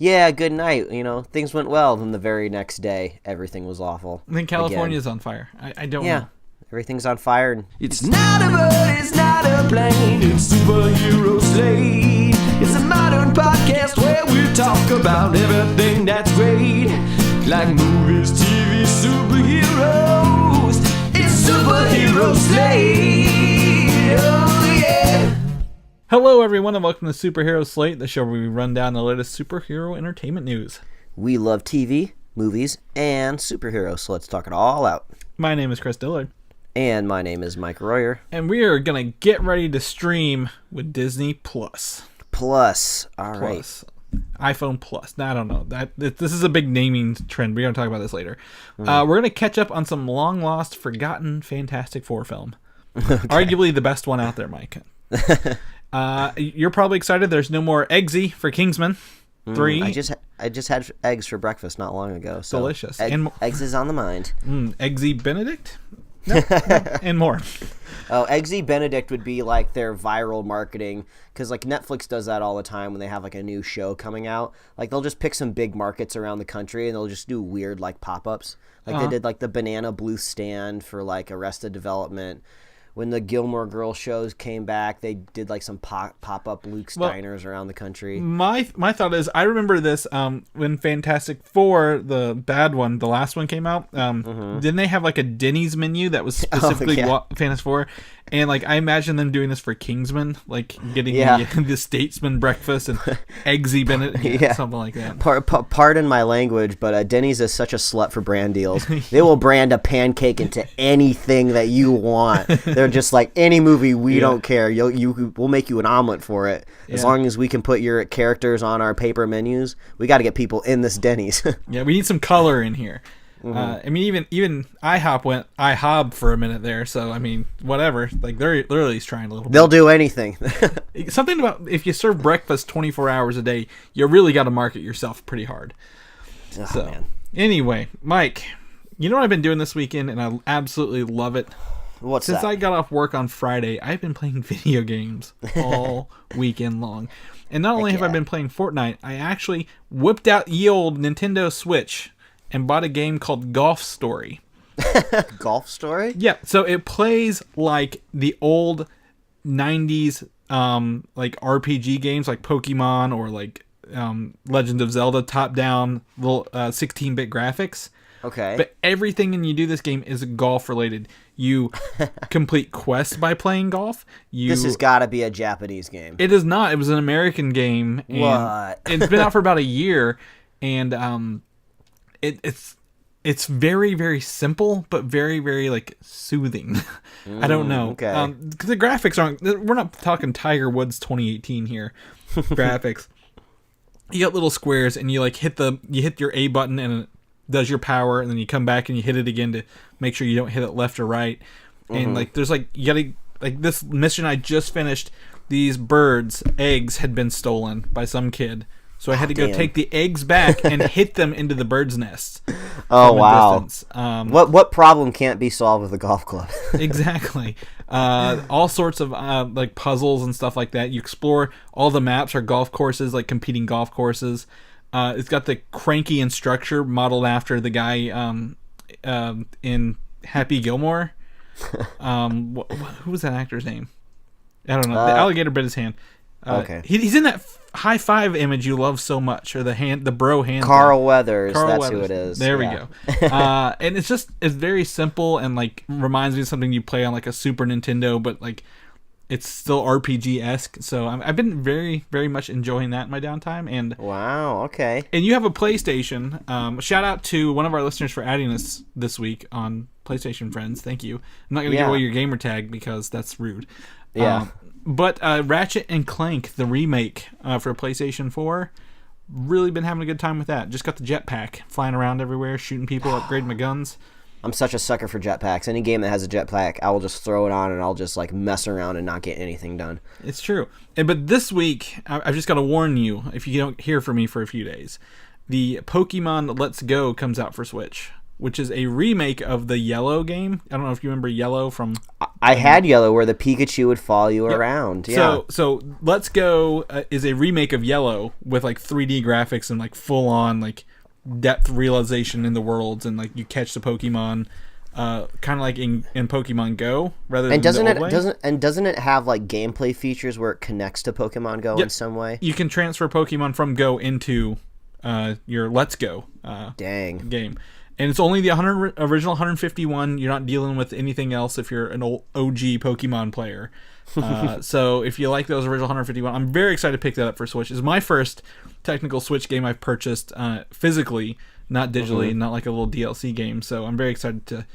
yeah, good night. Things went well. Then the very next day, everything was awful. And then California's on fire. I don't know. Everything's on fire. And It's not a bird, it's not a plane, it's Superhero Slate. It's a modern podcast where we talk about everything that's great, like movies, TV, superheroes. It's Superhero Slate. Oh yeah. Hello, everyone, and welcome to Superhero Slate, the show where we run down the latest superhero entertainment news. we love TV, movies, and superheroes, so let's talk it all out. My name is Chris Dillard. And my name is Mike Royer. And we are going to get ready to stream with Disney Plus. All right. iPhone Plus. Now, I don't know. This is a big naming trend. We're going to talk about this later. We're going to catch up on some long-lost, forgotten Fantastic Four film. Okay. Arguably the best one out there, Mike. You're probably excited. There's no more Eggsy for Kingsman 3. I just had eggs for breakfast not long ago. So delicious. Eggs is on the mind. Eggsy Benedict? No, and more. Oh, Eggsy Benedict would be like their viral marketing, because like Netflix does that all the time when they have like a new show coming out. Like they'll just pick some big markets around the country and they'll just do weird like pop-ups. Like they did like the Banana Blue stand for like Arrested Development. When the Gilmore Girls shows came back, they did like some pop-up Luke's diners around the country. My thought is, I remember this when Fantastic Four, the bad one, the last one came out. Didn't they have like a Denny's menu that was specifically Fantastic Four? And like I imagine them doing this for Kingsman, like getting the Statesman breakfast and Eggsy Benedict, something like that. Pardon my language, but Denny's is such a slut for brand deals. They will brand a pancake into anything that you want. They're just like, any movie, we don't care. We'll make you an omelet for it. As long as we can put your characters on our paper menus, we got to get people in this Denny's. Yeah, we need some color in here. I mean, even IHOP went IHOB for a minute there, so I mean, whatever. Like they're literally trying a little. They'll do anything. Something about if you serve breakfast 24 hours a day, you really got to market yourself pretty hard. Oh, man. Anyway, Mike, you know what I've been doing this weekend, and I absolutely love it. Since I got off work on Friday, I've been playing video games all weekend long. And not only have I been playing Fortnite, I actually whipped out the old Nintendo Switch and bought a game called Golf Story. Golf Story? Yeah, so it plays like the old 90s like RPG games like Pokemon or like Legend of Zelda, top-down little 16-bit graphics. Okay. But everything when you do this game is golf related. You complete quests by playing golf. This has got to be a Japanese game. It is not. It was an American game. And what? It's been out for about a year, and it's very, very simple, but very, very like soothing. I don't know. Okay. Because the graphics aren't. We're not talking Tiger Woods 2018 here. Graphics. You got little squares, and you like hit your A button, and it does your power, and then you come back and you hit it again to make sure you don't hit it left or right. And like there's like you gotta like this mission I just finished. These birds' eggs had been stolen by some kid. So I had to go take the eggs back and hit them into the bird's nests. Oh, wow. What problem can't be solved with a golf club? Exactly. All sorts of like puzzles and stuff like that. You explore all the maps are golf courses, like competing golf courses. It's got the cranky instructor modeled after the guy in Happy Gilmore. Who was that actor's name? I don't know. The alligator bit his hand. Okay. He's in that high five image you love so much, or the bro hand. Carl Weathers. Who it is. There we go. And it's very simple and like reminds me of something you play on like a Super Nintendo, but like it's still RPG-esque. So I've been very, very much enjoying that in my downtime. And wow, okay. And you have a PlayStation. Shout out to one of our listeners for adding us this week on PlayStation Friends. Thank you. I'm not going to give away your gamer tag because that's rude. Yeah. But Ratchet and Clank, the remake for PlayStation 4, really been having a good time with that. Just got the jetpack, flying around everywhere, shooting people, upgrading my guns. I'm such a sucker for jetpacks. Any game that has a jetpack, I will just throw it on and I'll just like mess around and not get anything done. It's true. But this week, I've just got to warn you, if you don't hear from me for a few days, the Pokemon Let's Go comes out for Switch. which is a remake of the Yellow game. I don't know if you remember Yellow from... I had Yellow, where the Pikachu would follow you around. Yeah. So Let's Go is a remake of Yellow with like 3D graphics and like full on like depth realization in the worlds, and like you catch the Pokemon, kind of like in Pokemon Go rather than doesn't the old way. doesn't it have like gameplay features where it connects to Pokemon Go in some way? You can transfer Pokemon from Go into your Let's Go game. And it's only the original 151. You're not dealing with anything else if you're an old OG Pokemon player. So if you like those original 151, I'm very excited to pick that up for Switch. It's my first technical Switch game I've purchased physically, not digitally, not like a little DLC game. So I'm very excited to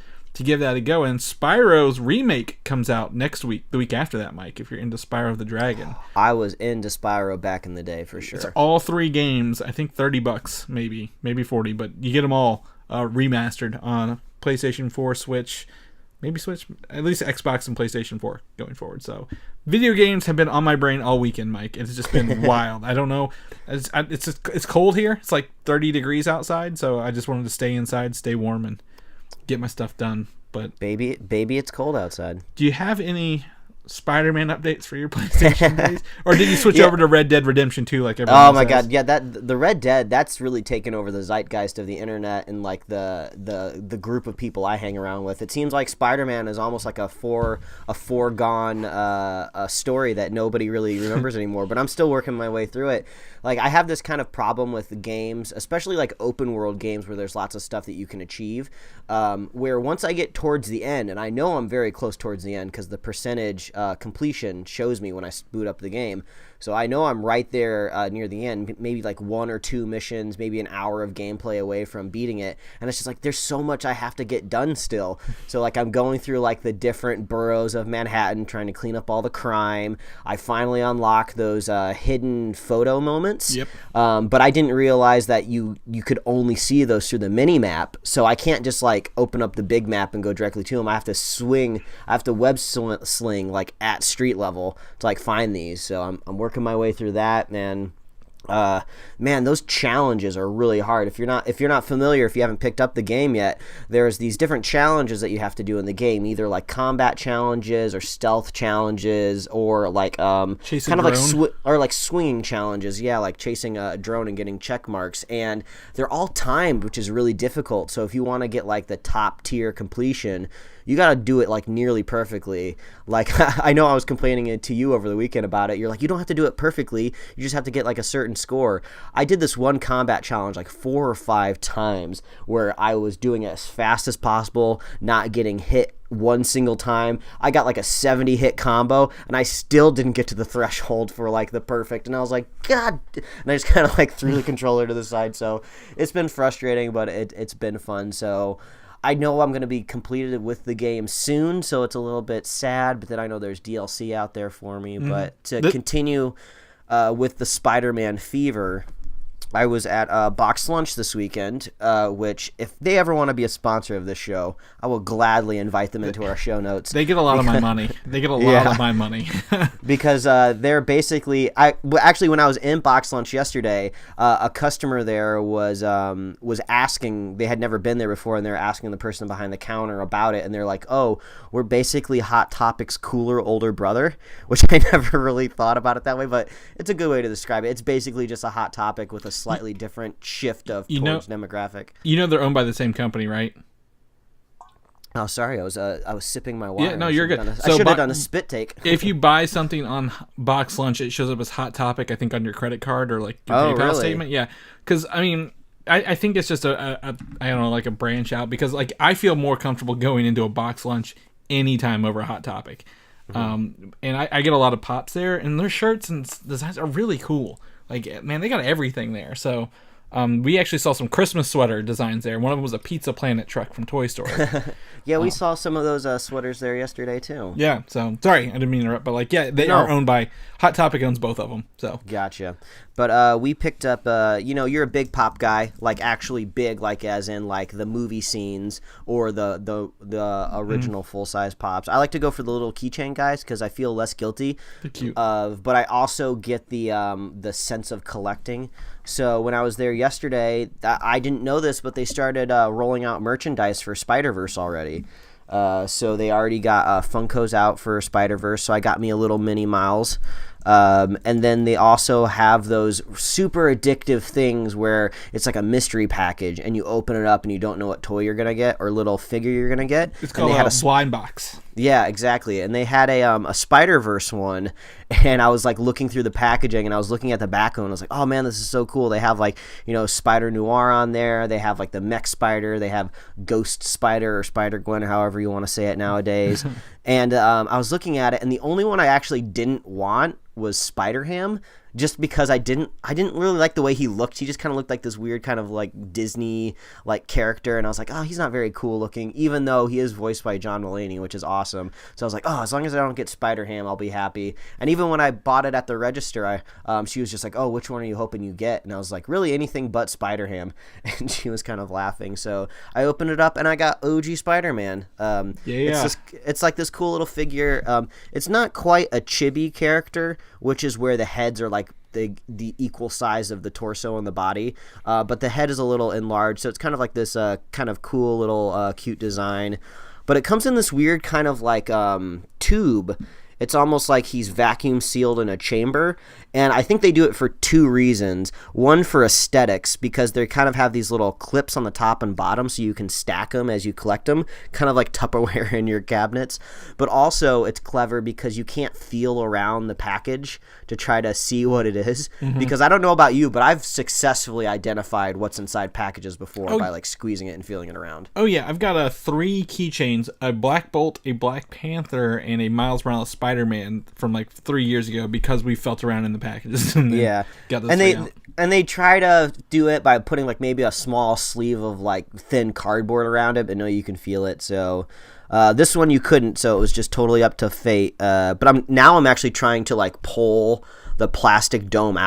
give that a go. And Spyro's remake comes out next week, the week after that, Mike, if you're into Spyro the Dragon. I was into Spyro back in the day, for sure. It's all 3 games, I think $30, maybe 40, but you get them all remastered on PlayStation 4, Switch, maybe Switch, at least Xbox and PlayStation 4 going forward. So video games have been on my brain all weekend, Mike. It's just been wild. I don't know. It's cold here. It's like 30 degrees outside, so I just wanted to stay inside, stay warm, and get my stuff done. But baby, it's cold outside. Do you have any Spider-Man updates for your PlayStation days, or did you switch over to Red Dead Redemption 2 like everyone Oh my says? God, yeah, the Red Dead, that's really taken over the zeitgeist of the internet and like the group of people I hang around with. It seems like Spider-Man is almost like a foregone story that nobody really remembers anymore. But I'm still working my way through it. Like, I have this kind of problem with the games, especially like open world games where there's lots of stuff that you can achieve, where once I get towards the end, and I know I'm very close towards the end because the percentage completion shows me when I boot up the game, so I know I'm right there near the end, maybe like 1 or 2 missions, maybe an hour of gameplay away from beating it, and it's just like there's so much I have to get done still. So like I'm going through like the different boroughs of Manhattan trying to clean up all the crime. I finally unlock those hidden photo moments. Yep. But I didn't realize that you could only see those through the mini map, so I can't just like open up the big map and go directly to them. I have to web sling like at street level to like find these. So I'm working my way through that, man. Those challenges are really hard. If you're not familiar, if you haven't picked up the game yet, there's these different challenges that you have to do in the game, either like combat challenges or stealth challenges, or like chasing kind of drone. like swinging challenges. Yeah, like chasing a drone and getting check marks, and they're all timed, which is really difficult. So if you want to get like the top tier completion, you got to do it like nearly perfectly. Like, I know I was complaining to you over the weekend about it. You're like, you don't have to do it perfectly. You just have to get like a certain score. I did this one combat challenge like 4 or 5 times where I was doing it as fast as possible, not getting hit one single time. I got like a 70 hit combo, and I still didn't get to the threshold for like the perfect. And I was like, God. And I just kind of like threw the controller to the side. So it's been frustrating, but it's been fun. So I know I'm going to be completed with the game soon, so it's a little bit sad, but then I know there's DLC out there for me. Mm-hmm. But to continue with the Spider-Man fever, I was at Box Lunch this weekend, which if they ever want to be a sponsor of this show, I will gladly invite them into our show notes. They get a lot of my money. They get a lot of my money. Because they're basically... Actually, when I was in Box Lunch yesterday, a customer there was asking... They had never been there before, and they were asking the person behind the counter about it, and they're like, oh, we're basically Hot Topic's cooler older brother, which I never really thought about it that way, but it's a good way to describe it. It's basically just a Hot Topic with a slightly different shift towards demographic. You know they're owned by the same company, right? Oh, sorry, I was sipping my water. Yeah, no, you're good. I should have done a spit take. If you buy something on Box Lunch, it shows up as Hot Topic, I think, on your credit card or like your PayPal statement. Yeah, because I mean, I think it's just I don't know, like a branch out, because like I feel more comfortable going into a Box Lunch anytime over a Hot Topic. Mm-hmm. And I get a lot of pops there, and their shirts and designs are really cool. Like, man, they got everything there. So we actually saw some Christmas sweater designs there. One of them was a Pizza Planet truck from Toy Story. Yeah, we saw some of those sweaters there yesterday, too. Yeah, so, sorry, I didn't mean to interrupt, but, like, yeah, they are owned by... Hot Topic owns both of them, so. Gotcha. But we picked up, you're a big pop guy, like, actually big, like, as in, like, the movie scenes or the original full-size pops. I like to go for the little keychain guys because I feel less guilty. They're cute. But I also get the sense of collecting. So when I was there yesterday, I didn't know this, but they started rolling out merchandise for Spider-Verse already. So they already got Funkos out for Spider-Verse, so I got me a little mini Miles. And then they also have those super addictive things where it's like a mystery package, and you open it up and you don't know what toy you're going to get or little figure you're going to get. It's called a blind box. Yeah, exactly. And they had a Spider-Verse one, and I was like looking through the packaging, and I was looking at the back of it, and I was like, oh man, this is so cool. They have like, Spider Noir on there. They have like the Mech Spider. They have Ghost Spider or Spider-Gwen, or however you want to say it nowadays. And I was looking at it, and the only one I actually didn't want was Spider-Ham, just because I didn't really like the way he looked. He just kind of looked like this weird kind of like Disney like character, and I was like, oh, he's not very cool looking, even though he is voiced by John Mulaney, which is awesome. So I was like, oh, as long as I don't get Spider-Ham, I'll be happy. And even when I bought it at the register, she was just like, oh, which one are you hoping you get? And I was like, really anything but Spider-Ham. And she was kind of laughing. So I opened it up and I got OG Spider-Man. It's like this cool little figure. It's not quite a chibi character, which is where the heads are like the equal size of the torso and the body, but the head is a little enlarged, so it's kind of like this kind of cool little cute design. But it comes in this weird kind of like tube. It's almost like he's vacuum sealed in a chamber, and I think they do it for two reasons. One, for aesthetics, because they kind of have these little clips on the top and bottom so you can stack them as you collect them, kind of like Tupperware in your cabinets. But also it's clever because you can't feel around the package to try to see what it is. Mm-hmm. Because I don't know about you, but I've successfully identified what's inside packages before by like squeezing it and feeling it around. Oh yeah, I've got 3 keychains, a Black Bolt, a Black Panther, and a Miles Morales Spider-Man from like 3 years ago, because we felt around in the packages. And got those and they try to do it by putting like maybe a small sleeve of like thin cardboard around it, but no, you can feel it. So this one you couldn't, so it was just totally up to fate. But I'm actually trying to like pull the plastic dome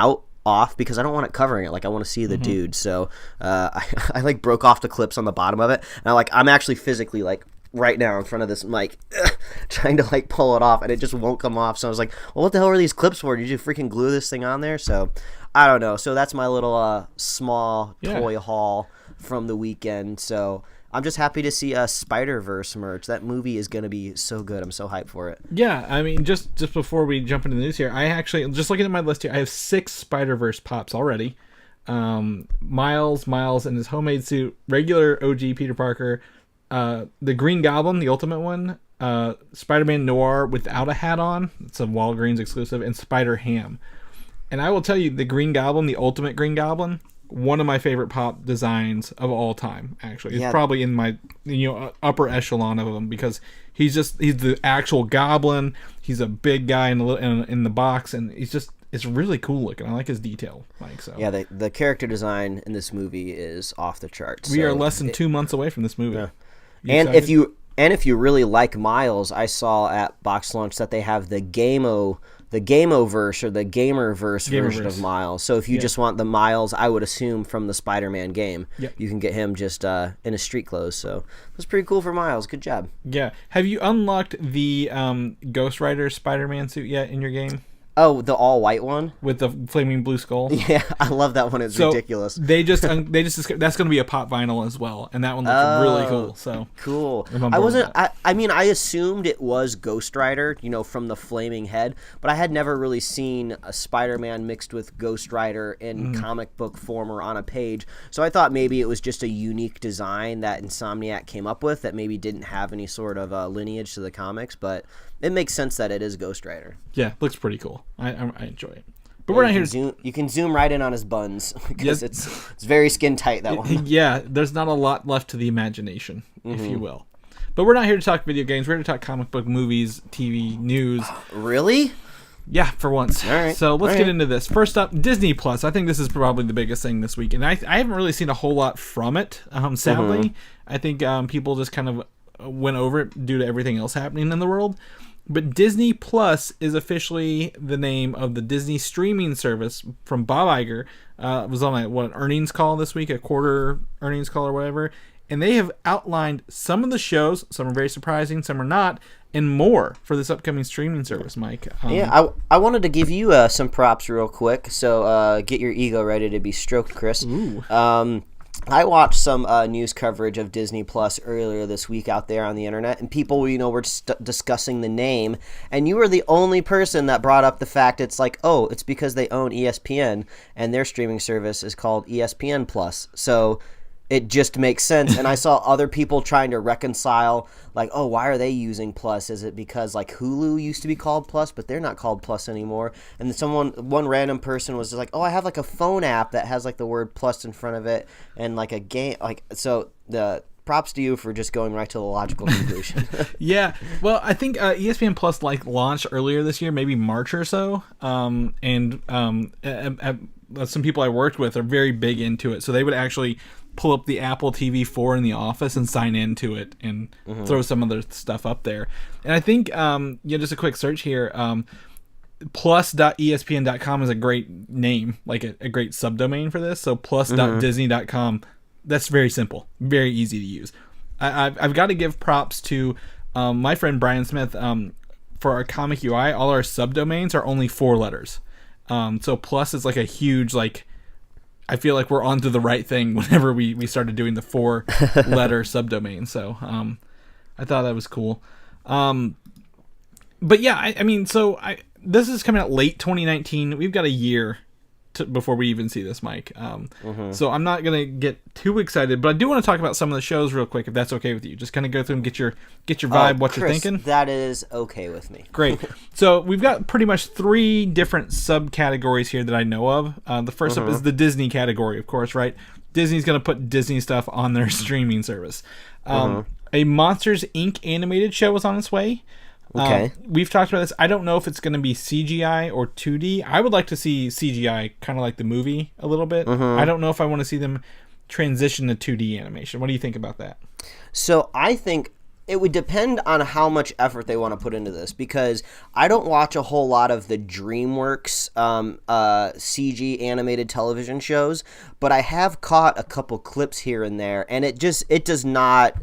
off because I don't want it covering it. Like I want to see the dude. So I like broke off the clips on the bottom of it, and I'm actually physically like right now in front of this mic trying to like pull it off, and it just won't come off. So I was like, well, what the hell are these clips for? Did you freaking glue this thing on there? So I don't know. So that's my little small toy haul from the weekend. So I'm just happy to see Spider-Verse merch. That movie is going to be so good. I'm so hyped for it. Yeah, I mean, just before we jump into the news here, I actually, just looking at my list here, I have 6 Spider-Verse pops already. Miles in his homemade suit, regular OG Peter Parker, the Green Goblin, the Ultimate one, Spider-Man Noir without a hat on, it's a Walgreens exclusive, and Spider-Ham. And I will tell you, the Green Goblin, the Ultimate Green Goblin, one of my favorite pop designs of all time, actually. It's probably in my upper echelon of them, because he's the actual Goblin. He's a big guy in the box, and it's really cool looking. I like his detail. Yeah, the character design in this movie is off the charts. We are less than 2 months away from this movie. Yeah. And if you really like Miles, I saw at box launch that they have the Game-O-verse or the Gamer-verse version of Miles. So if you just want the Miles, I would assume, from the Spider-Man game, you can get him just in his street clothes. So that's pretty cool for Miles. Good job. Yeah. Have you unlocked the Ghost Rider Spider-Man suit yet in your game? Oh, the all-white one? With the flaming blue skull? Yeah, I love that one. It's ridiculous. They just that's going to be a pop vinyl as well, and that one looks really cool. So cool. I assumed it was Ghost Rider, from the flaming head, but I had never really seen a Spider-Man mixed with Ghost Rider in comic book form or on a page. So I thought maybe it was just a unique design that Insomniac came up with that maybe didn't have any sort of lineage to the comics, but it makes sense that it is Ghost Rider. Yeah, looks pretty cool. I enjoy it. But we're not here you can zoom right in on his buns because it's very skin tight, that one. Yeah, there's not a lot left to the imagination, if you will. But we're not here to talk video games. We're here to talk comic book, movies, TV, news. Really? Yeah, for once. All right. So let's get into this. First up, Disney Plus. I think this is probably the biggest thing this week, and I haven't really seen a whole lot from it. Sadly, I think people just kind of went over it due to everything else happening in the world. But Disney Plus is officially the name of the Disney streaming service from Bob Iger. It was on an earnings call this week, a quarter earnings call or whatever. And they have outlined some of the shows. Some are very surprising, some are not. and more for this upcoming streaming service, Mike. I wanted to give you some props real quick, so get your ego ready to be stroked, Chris. Ooh. I watched some news coverage of Disney Plus earlier this week out there on the internet, and people, were discussing the name, and you were the only person that brought up the fact it's like, oh, it's because they own ESPN, and their streaming service is called ESPN Plus. So it just makes sense. And I saw other people trying to reconcile, like, oh, why are they using Plus? Is it because, like, Hulu used to be called Plus, but they're not called Plus anymore? And then one random person was just like, oh, I have, like, a phone app that has, like, the word Plus in front of it and, like, a game. Like, so the props to you for just going right to the logical conclusion. Yeah. Well, I think ESPN Plus, like, launched earlier this year, maybe March or so. Some people I worked with are very big into it. So they would actually pull up the Apple TV 4 in the office and sign into it and throw some other stuff up there. And I think, just a quick search here, plus.espn.com is a great name, like a great subdomain for this. So plus.disney.com, that's very simple, very easy to use. I've got to give props to my friend Brian Smith. For our Comic UI, all our subdomains are only 4 letters. So plus is like a huge, like, I feel like we're onto the right thing whenever we started doing the 4-letter subdomain. So I thought that was cool. But yeah, this is coming out late 2019. We've got a year before we even see this, Mike. So I'm not gonna get too excited, but I do want to talk about some of the shows real quick, if that's okay with you. Just kind of go through and get your vibe, what Chris, you're thinking. That is okay with me. Great. So we've got pretty much 3 different subcategories here that I know of. The first up is the Disney category, of course, right? Disney's gonna put Disney stuff on their streaming service. A Monsters Inc. animated show is on its way. Okay. We've talked about this. I don't know if it's going to be CGI or 2D. I would like to see CGI, kind of like the movie, a little bit. I don't know if I want to see them transition to 2D animation. What do you think about that? So I think it would depend on how much effort they want to put into this, because I don't watch a whole lot of the DreamWorks CG animated television shows, but I have caught a couple clips here and there, and it does not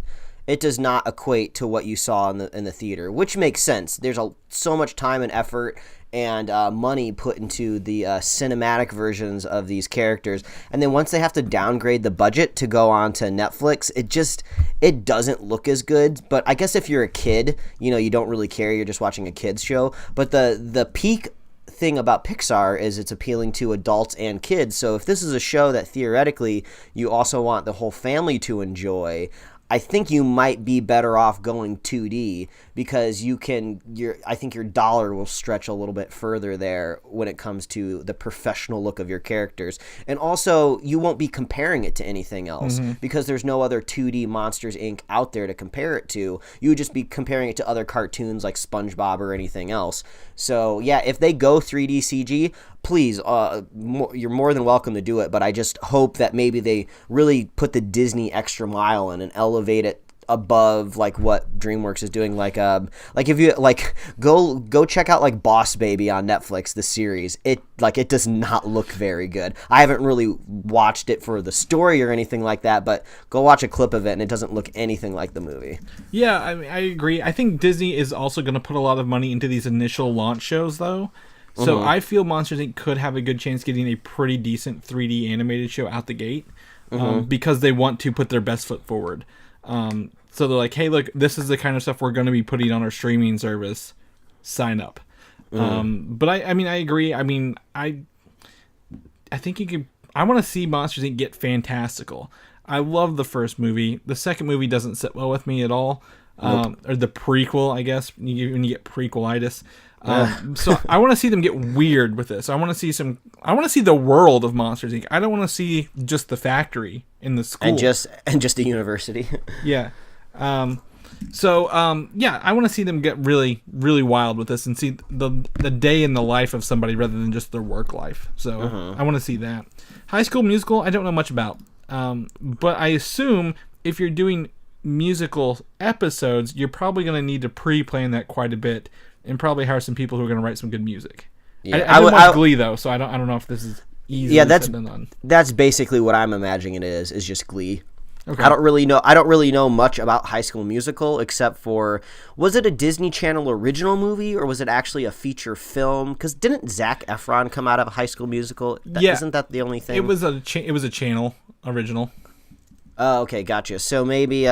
equate to what you saw in the theater, which makes sense. There's so much time and effort and money put into the cinematic versions of these characters, and then once they have to downgrade the budget to go on to Netflix, it doesn't look as good. But I guess if you're a kid, you don't really care. You're just watching a kids show. But the peak thing about Pixar is it's appealing to adults and kids. So if this is a show that theoretically you also want the whole family to enjoy, I think you might be better off going 2D, because I think your dollar will stretch a little bit further there when it comes to the professional look of your characters. And also, you won't be comparing it to anything else, because there's no other 2D Monsters Inc. out there to compare it to. You would just be comparing it to other cartoons like SpongeBob or anything else. So yeah, if they go 3D CG, please, you're more than welcome to do it, but I just hope that maybe they really put the Disney extra mile in and elevate it above like what DreamWorks is doing. Like if you go check out like Boss Baby on Netflix, the series. It does not look very good. I haven't really watched it for the story or anything like that, but go watch a clip of it and it doesn't look anything like the movie. Yeah, I agree. I think Disney is also going to put a lot of money into these initial launch shows, though. So I feel Monsters Inc. could have a good chance getting a pretty decent 3D animated show out the gate, because they want to put their best foot forward. So they're like, hey, look, this is the kind of stuff we're going to be putting on our streaming service. Sign up. But I agree. I think you could. I want to see Monsters Inc. get fantastical. I love the first movie. The second movie doesn't sit well with me at all. Or the prequel, I guess, when you get prequelitis. So I want to see them get weird with this. I want to see the world of Monsters Inc. I don't want to see just the factory in the school. And just a university. Yeah. I want to see them get really, really wild with this and see the day in the life of somebody rather than just their work life. So I want to see that. High School Musical, I don't know much about. But I assume if you're doing musical episodes, you're probably going to need to pre-plan that quite a bit and probably hire some people who are going to write some good music. Yeah. I didn't watch Glee, though, so I don't know if this is easy. Yeah, that's basically what I'm imagining it is just Glee. Okay. I don't really know much about High School Musical except for, was it a Disney Channel original movie or was it actually a feature film? Because didn't Zac Efron come out of a High School Musical? Yeah. Isn't that the only thing? It was a channel original. Oh, okay, gotcha. So maybe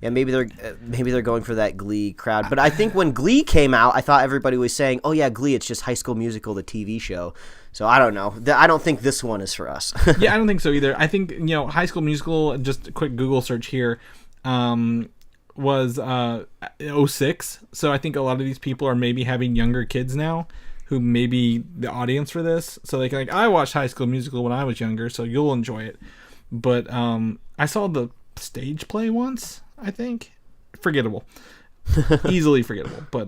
maybe they're going for that Glee crowd. But I think when Glee came out, I thought everybody was saying, "Oh yeah, Glee, it's just High School Musical, the TV show." So I don't know. I don't think this one is for us. Yeah, I don't think so either. I think, High School Musical, just a quick Google search here, was 06. So I think a lot of these people are maybe having younger kids now who may be the audience for this. So they can I watched High School Musical when I was younger, so you'll enjoy it. But I saw the stage play once, I think. Forgettable. Easily forgettable. But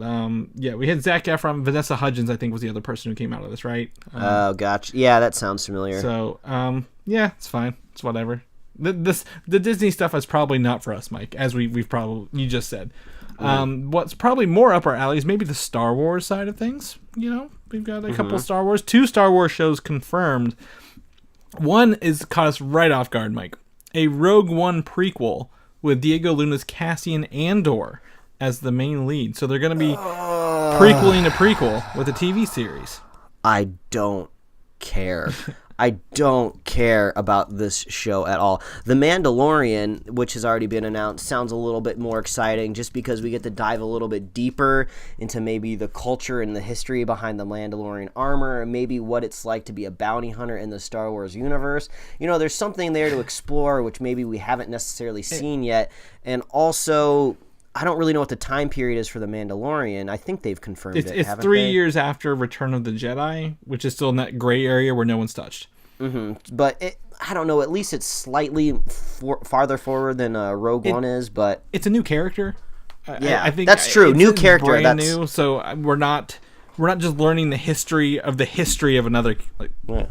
we had Zac Efron. Vanessa Hudgens, I think, was the other person who came out of this, right? Oh, gotcha. Yeah, that sounds familiar. So it's fine. It's whatever. The Disney stuff is probably not for us, Mike, as you just said. What's probably more up our alley is maybe the Star Wars side of things. We've got a couple Star Wars, 2 Star Wars shows confirmed. One is caught us right off guard, Mike. A Rogue One prequel with Diego Luna's Cassian Andor as the main lead. So they're going to be prequeling a prequel with a TV series. I don't care. I don't care about this show at all. The Mandalorian, which has already been announced, sounds a little bit more exciting just because we get to dive a little bit deeper into maybe the culture and the history behind the Mandalorian armor, and maybe what it's like to be a bounty hunter in the Star Wars universe. There's something there to explore, which maybe we haven't necessarily seen yet. And also, I don't really know what the time period is for the Mandalorian. I think they've confirmed it. It's 3 years after Return of the Jedi, which is still in that gray area where no one's touched. Mm-hmm. But I don't know. At least it's slightly farther forward than Rogue One is. But it's a new character. Yeah, I think that's true. New character, brand new. So we're not just learning the history of another.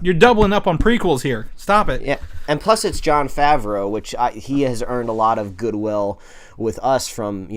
You're doubling up on prequels here. Stop it. Yeah, and plus it's Jon Favreau, which he has earned a lot of goodwill with us from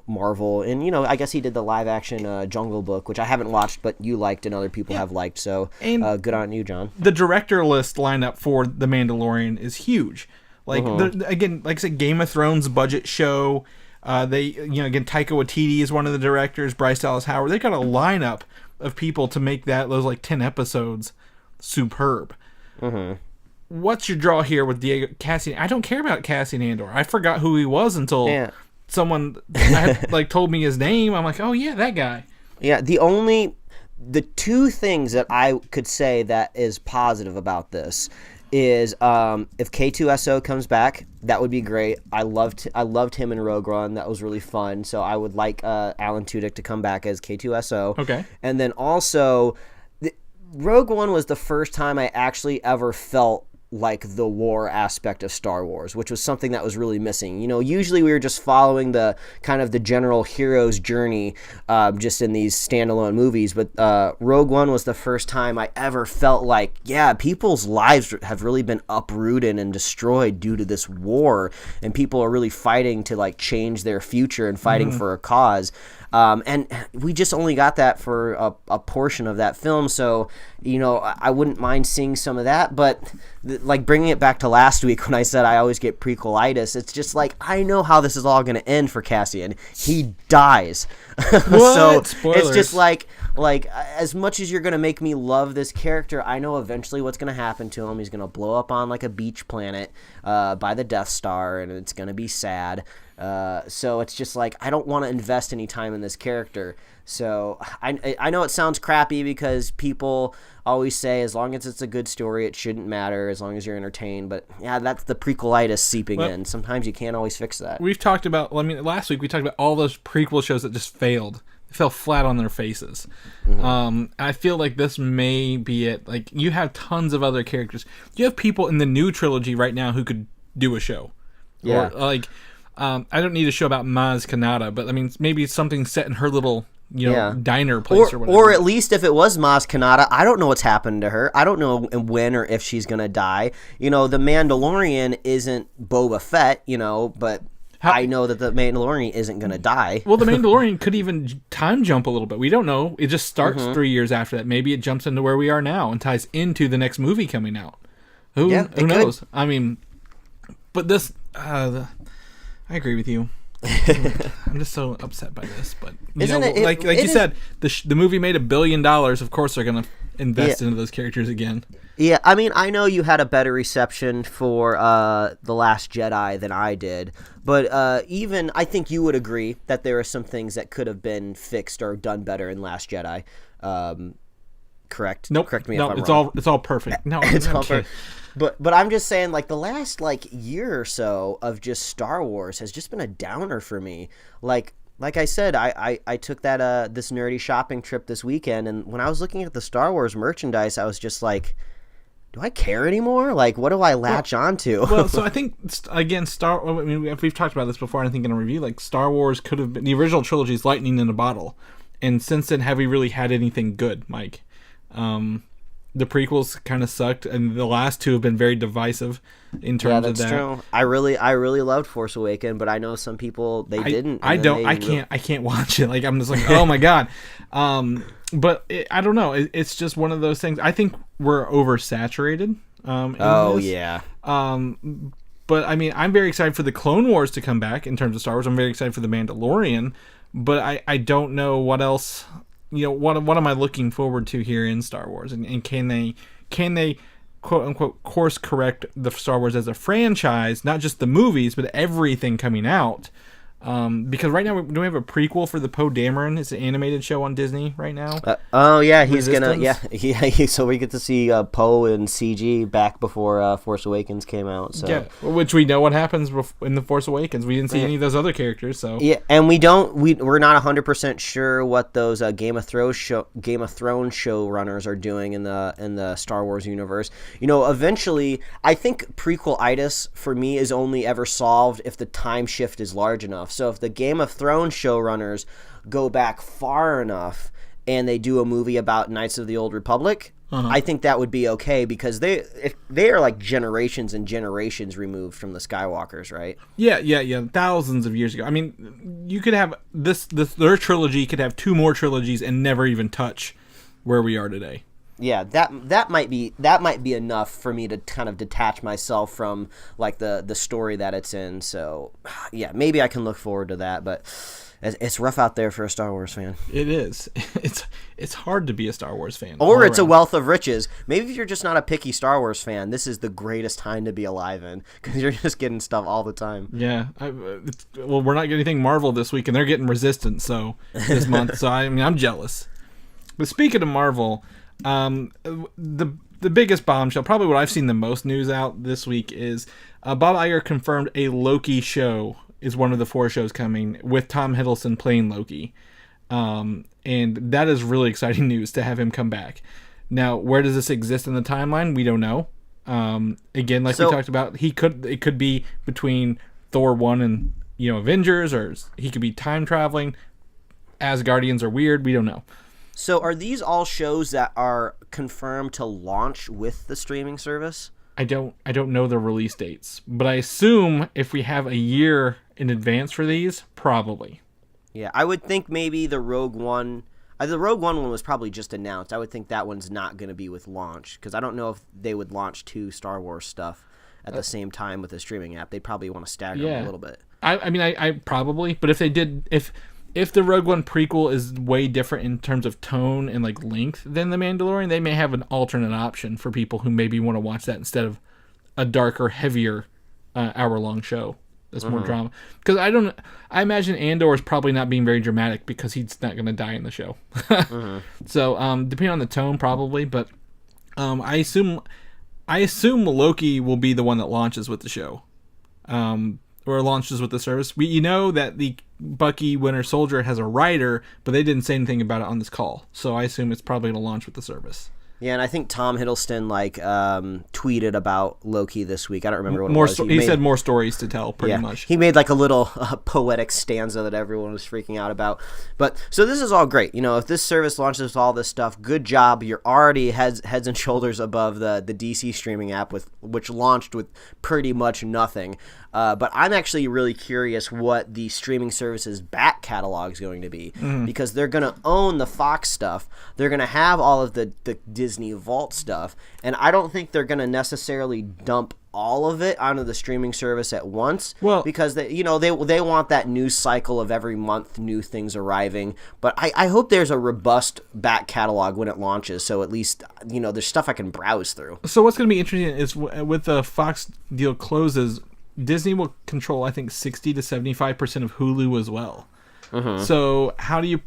Marvel, and I guess he did the live action Jungle Book, which I haven't watched, but you liked and other people have liked. So good on you, John. The director list lineup for The Mandalorian is huge. Again, like I said, Game of Thrones budget show. Again, Taika Waititi is one of the directors. Bryce Dallas Howard. They got a lineup of people to make those 10 episodes superb. Mm-hmm. What's your draw here with Diego Cassian? I don't care about Cassian Andor. I forgot who he was until someone told me his name. I'm like, oh yeah, that guy. Yeah, the 2 things that I could say that is positive about this is if K2SO comes back, that would be great. I loved him in Rogue One. That was really fun. So I would like Alan Tudyk to come back as K2SO. Okay. And then also, Rogue One was the first time I actually ever felt like the war aspect of Star Wars, which was something that was really missing. Usually we were just following the kind of the general hero's journey just in these standalone movies, but Rogue One was the first time I ever felt like, yeah, people's lives have really been uprooted and destroyed due to this war, and people are really fighting to change their future and fighting for a cause. And we just only got that for a portion of that film, so I wouldn't mind seeing some of that. But bringing it back to last week when I said I always get prequelitis, it's just I know how this is all going to end for Cassian. He dies. So Spoilers. It's just like as much as you're going to make me love this character, I know eventually what's going to happen to him. He's going to blow up on a beach planet by the Death Star, and it's going to be sad. So it's just I don't want to invest any time in this character. So I know it sounds crappy because people always say as long as it's a good story, it shouldn't matter as long as you're entertained. But yeah, that's the prequelitis seeping in. Sometimes you can't always fix that. We've talked about, last week we talked about all those prequel shows that just failed. They fell flat on their faces. Mm-hmm. I feel like this may be it. You have tons of other characters. You have people in the new trilogy right now who could do a show. Yeah. Or I don't need a show about Maz Kanata, but maybe something set in her little diner place or whatever. Or at least if it was Maz Kanata, I don't know what's happened to her. I don't know when or if she's gonna die. The Mandalorian isn't Boba Fett, but I know that the Mandalorian isn't gonna die. Well, the Mandalorian could even time jump a little bit. We don't know. It just starts 3 years after that. Maybe it jumps into where we are now and ties into the next movie coming out. Who knows? But this I agree with you. I'm just so upset by this, but like you said, the movie made $1 billion. Of course, they're gonna invest into those characters again. Yeah, I mean, I know you had a better reception for The Last Jedi than I did, but even I think you would agree that there are some things that could have been fixed or done better in Last Jedi. Correct? Nope. Correct me if I'm it's wrong. It's all perfect. No, It's all okay. perfect. But I'm just saying, like, the last year or so of just Star Wars has just been a downer for me. Like I said, I took that this nerdy shopping trip this weekend, and when I was looking at the Star Wars merchandise, I was just like, do I care anymore? Like, what do I latch onto? Well, so I think again, we've talked about this before. I think in a review, like Star Wars could have been the original trilogy's lightning in a bottle, and since then, have we really had anything good, Mike? The prequels kind of sucked, and the last two have been very divisive in terms of that. Yeah, that's true. I really loved Force Awakens, but I know some people didn't. I can't watch it. Like I'm just like, oh my god. But I don't know. It's just one of those things. I think we're oversaturated. Yeah. But I mean, I'm very excited for the Clone Wars to come back in terms of Star Wars. I'm very excited for the Mandalorian, but I don't know what else. What am I looking forward to here in Star Wars? And can they quote unquote course correct the Star Wars as a franchise, not just the movies, but everything coming out? Because right now, do we have a prequel for the Poe Dameron? It's an animated show on Disney right now. He's gonna so we get to see Poe and CG back before Force Awakens came out. So. Yeah, which we know what happens in the Force Awakens. We didn't see any of those other characters. So yeah, and we're not 100% sure what those Game of Thrones showrunners are doing in the Star Wars universe. Eventually, I think prequel-itis for me is only ever solved if the time shift is large enough. So if the Game of Thrones showrunners go back far enough and they do a movie about Knights of the Old Republic, I think that would be okay because they are like generations and generations removed from the Skywalkers, right? Yeah. Thousands of years ago. I mean, you could have their trilogy could have 2 more trilogies and never even touch where we are today. Yeah, that might be enough for me to kind of detach myself from like the story that it's in. So, yeah, maybe I can look forward to that, but it's rough out there for a Star Wars fan. It is. It's hard to be a Star Wars fan. Or it's a wealth of riches. Maybe if you're just not a picky Star Wars fan, this is the greatest time to be alive in because you're just getting stuff all the time. Yeah. We're not getting anything Marvel this week, and they're getting Resistance this month. So I'm jealous. But speaking of Marvel. The biggest bombshell, probably what I've seen the most news out this week is Bob Iger confirmed a Loki show is one of the 4 shows coming with Tom Hiddleston playing Loki. And that is really exciting news to have him come back. Now, where does this exist in the timeline? We don't know. Again, we talked about, it could be between Thor 1 and Avengers, or he could be time traveling. Asgardians are weird. We don't know. So are these all shows that are confirmed to launch with the streaming service? I don't know the release dates, but I assume if we have a year in advance for these, probably. Yeah, I would think maybe the Rogue One. The Rogue One was probably just announced. I would think that one's not going to be with launch because I don't know if they would launch 2 Star Wars stuff at the same time with a streaming app. They'd probably want to stagger them a little bit. I probably, but if they did, if the Rogue One prequel is way different in terms of tone and length than The Mandalorian, they may have an alternate option for people who maybe want to watch that instead of a darker, heavier hour-long show. That's more drama. Because I imagine Andor is probably not being very dramatic because he's not going to die in the show. So depending on the tone, probably. But I assume Loki will be the one that launches with the show. Or launches with the service. You know that the Bucky Winter Soldier has a writer, but they didn't say anything about it on this call. So I assume it's probably going to launch with the service. Yeah, and I think Tom Hiddleston tweeted about Loki this week. I don't remember what it was. He said more stories to tell, pretty much. He made a little poetic stanza that everyone was freaking out about. But so this is all great. If this service launches with all this stuff, good job. You're already heads and shoulders above the DC streaming app which launched with pretty much nothing. But I'm actually really curious what the streaming service's back catalog is going to be because they're going to own the Fox stuff. They're going to have all of the Disney Vault stuff, and I don't think they're going to necessarily dump all of it onto the streaming service at once. Well, because they want that news cycle of every month new things arriving. But I hope there's a robust back catalog when it launches, so at least there's stuff I can browse through. So what's going to be interesting is with the Fox deal closes, Disney will control, I think, 60 to 75% of Hulu as well. So how do you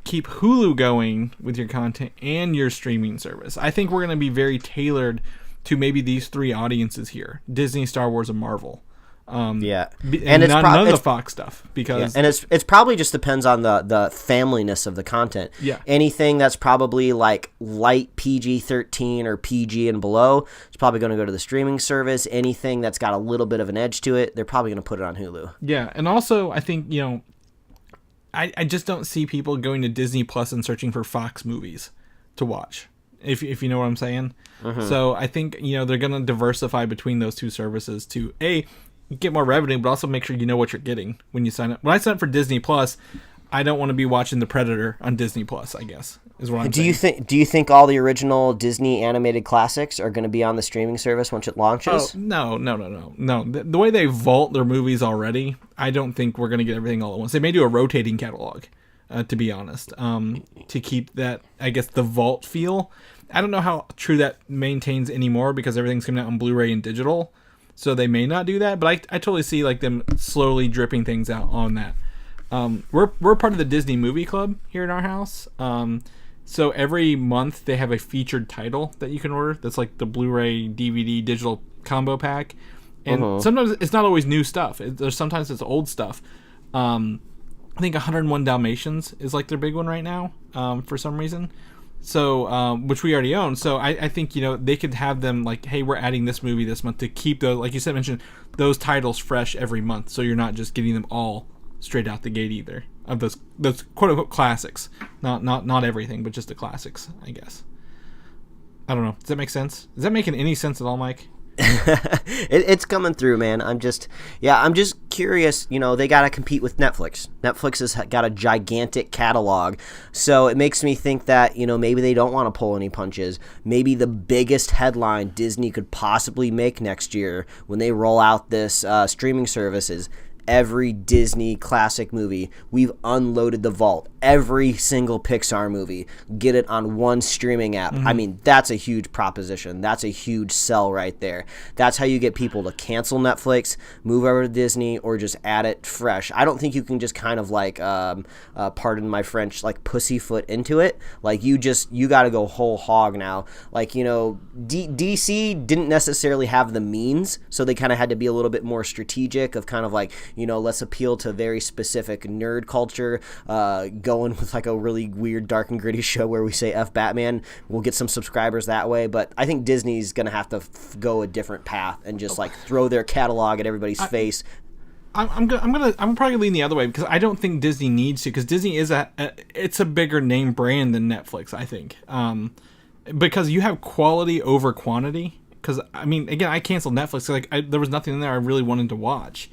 keep Hulu going with your content and your streaming service? I think we're going to be very tailored to maybe these three audiences here: Disney, Star Wars, and Marvel. And it's none of the Fox stuff, because and it's probably just depends on the familyness of the content. Yeah, anything that's probably like light PG-13 or PG and below, it's probably going to go to the streaming service. Anything that's got a little bit of an edge to it, they're probably going to put it on Hulu. Yeah, and also I think I just don't see people going to Disney Plus and searching for Fox movies to watch, if you know what I'm saying. So I think they're going to diversify between those two services to get more revenue, but also make sure you know what you're getting when you sign up. When I sign up for Disney Plus, I don't want to be watching The Predator on Disney Plus, I guess, is what I'm saying. Do you think all the original Disney animated classics are going to be on the streaming service once it launches? Oh, no. The way they vault their movies already, I don't think we're going to get everything all at once. They may do a rotating catalog, to be honest, to keep that, I guess, the vault feel. I don't know how true that maintains anymore, because everything's coming out on Blu-ray and digital, so they may not do that, but I totally see like them slowly dripping things out on that. We're part of the Disney Movie Club here in our house. So every month they have a featured title that you can order. That's like the Blu-ray, DVD, digital combo pack. And sometimes it's not always new stuff. Sometimes it's old stuff. I think 101 Dalmatians is like their big one right now, for some reason. So, which we already own. So I think, they could have them like, hey, we're adding this movie this month to keep those, like you said, mentioned those titles fresh every month. So you're not just getting them all straight out the gate either, of those quote unquote classics. Not everything, but just the classics, I guess. I don't know. Does that make sense? Is that making any sense at all, Mike? It's coming through, man. I'm just curious. They got to compete with Netflix. Netflix has got a gigantic catalog, so it makes me think that maybe they don't want to pull any punches. Maybe the biggest headline Disney could possibly make next year when they roll out this streaming service is every Disney classic movie. We've unloaded the vault. Every single Pixar movie, get it on one streaming app. I mean, that's a huge proposition. That's a huge sell right there. That's how you get people to cancel Netflix, move over to Disney, or just add it fresh. I don't think you can just kind of like, pardon my French, like pussyfoot into it. Like you got to go whole hog now. Like, DC didn't necessarily have the means, so they kind of had to be a little bit more strategic of kind of like, let's appeal to very specific nerd culture, going with like a really weird dark and gritty show where we say F Batman. We'll get some subscribers that way, but I think Disney's gonna have to go a different path and just like throw their catalog at everybody's face. I'm probably gonna lean the other way, because I don't think Disney needs to, because Disney is it's a bigger name brand than Netflix, I think, because you have quality over quantity. Because I mean, again, I canceled Netflix, there was nothing in there I really wanted to watch.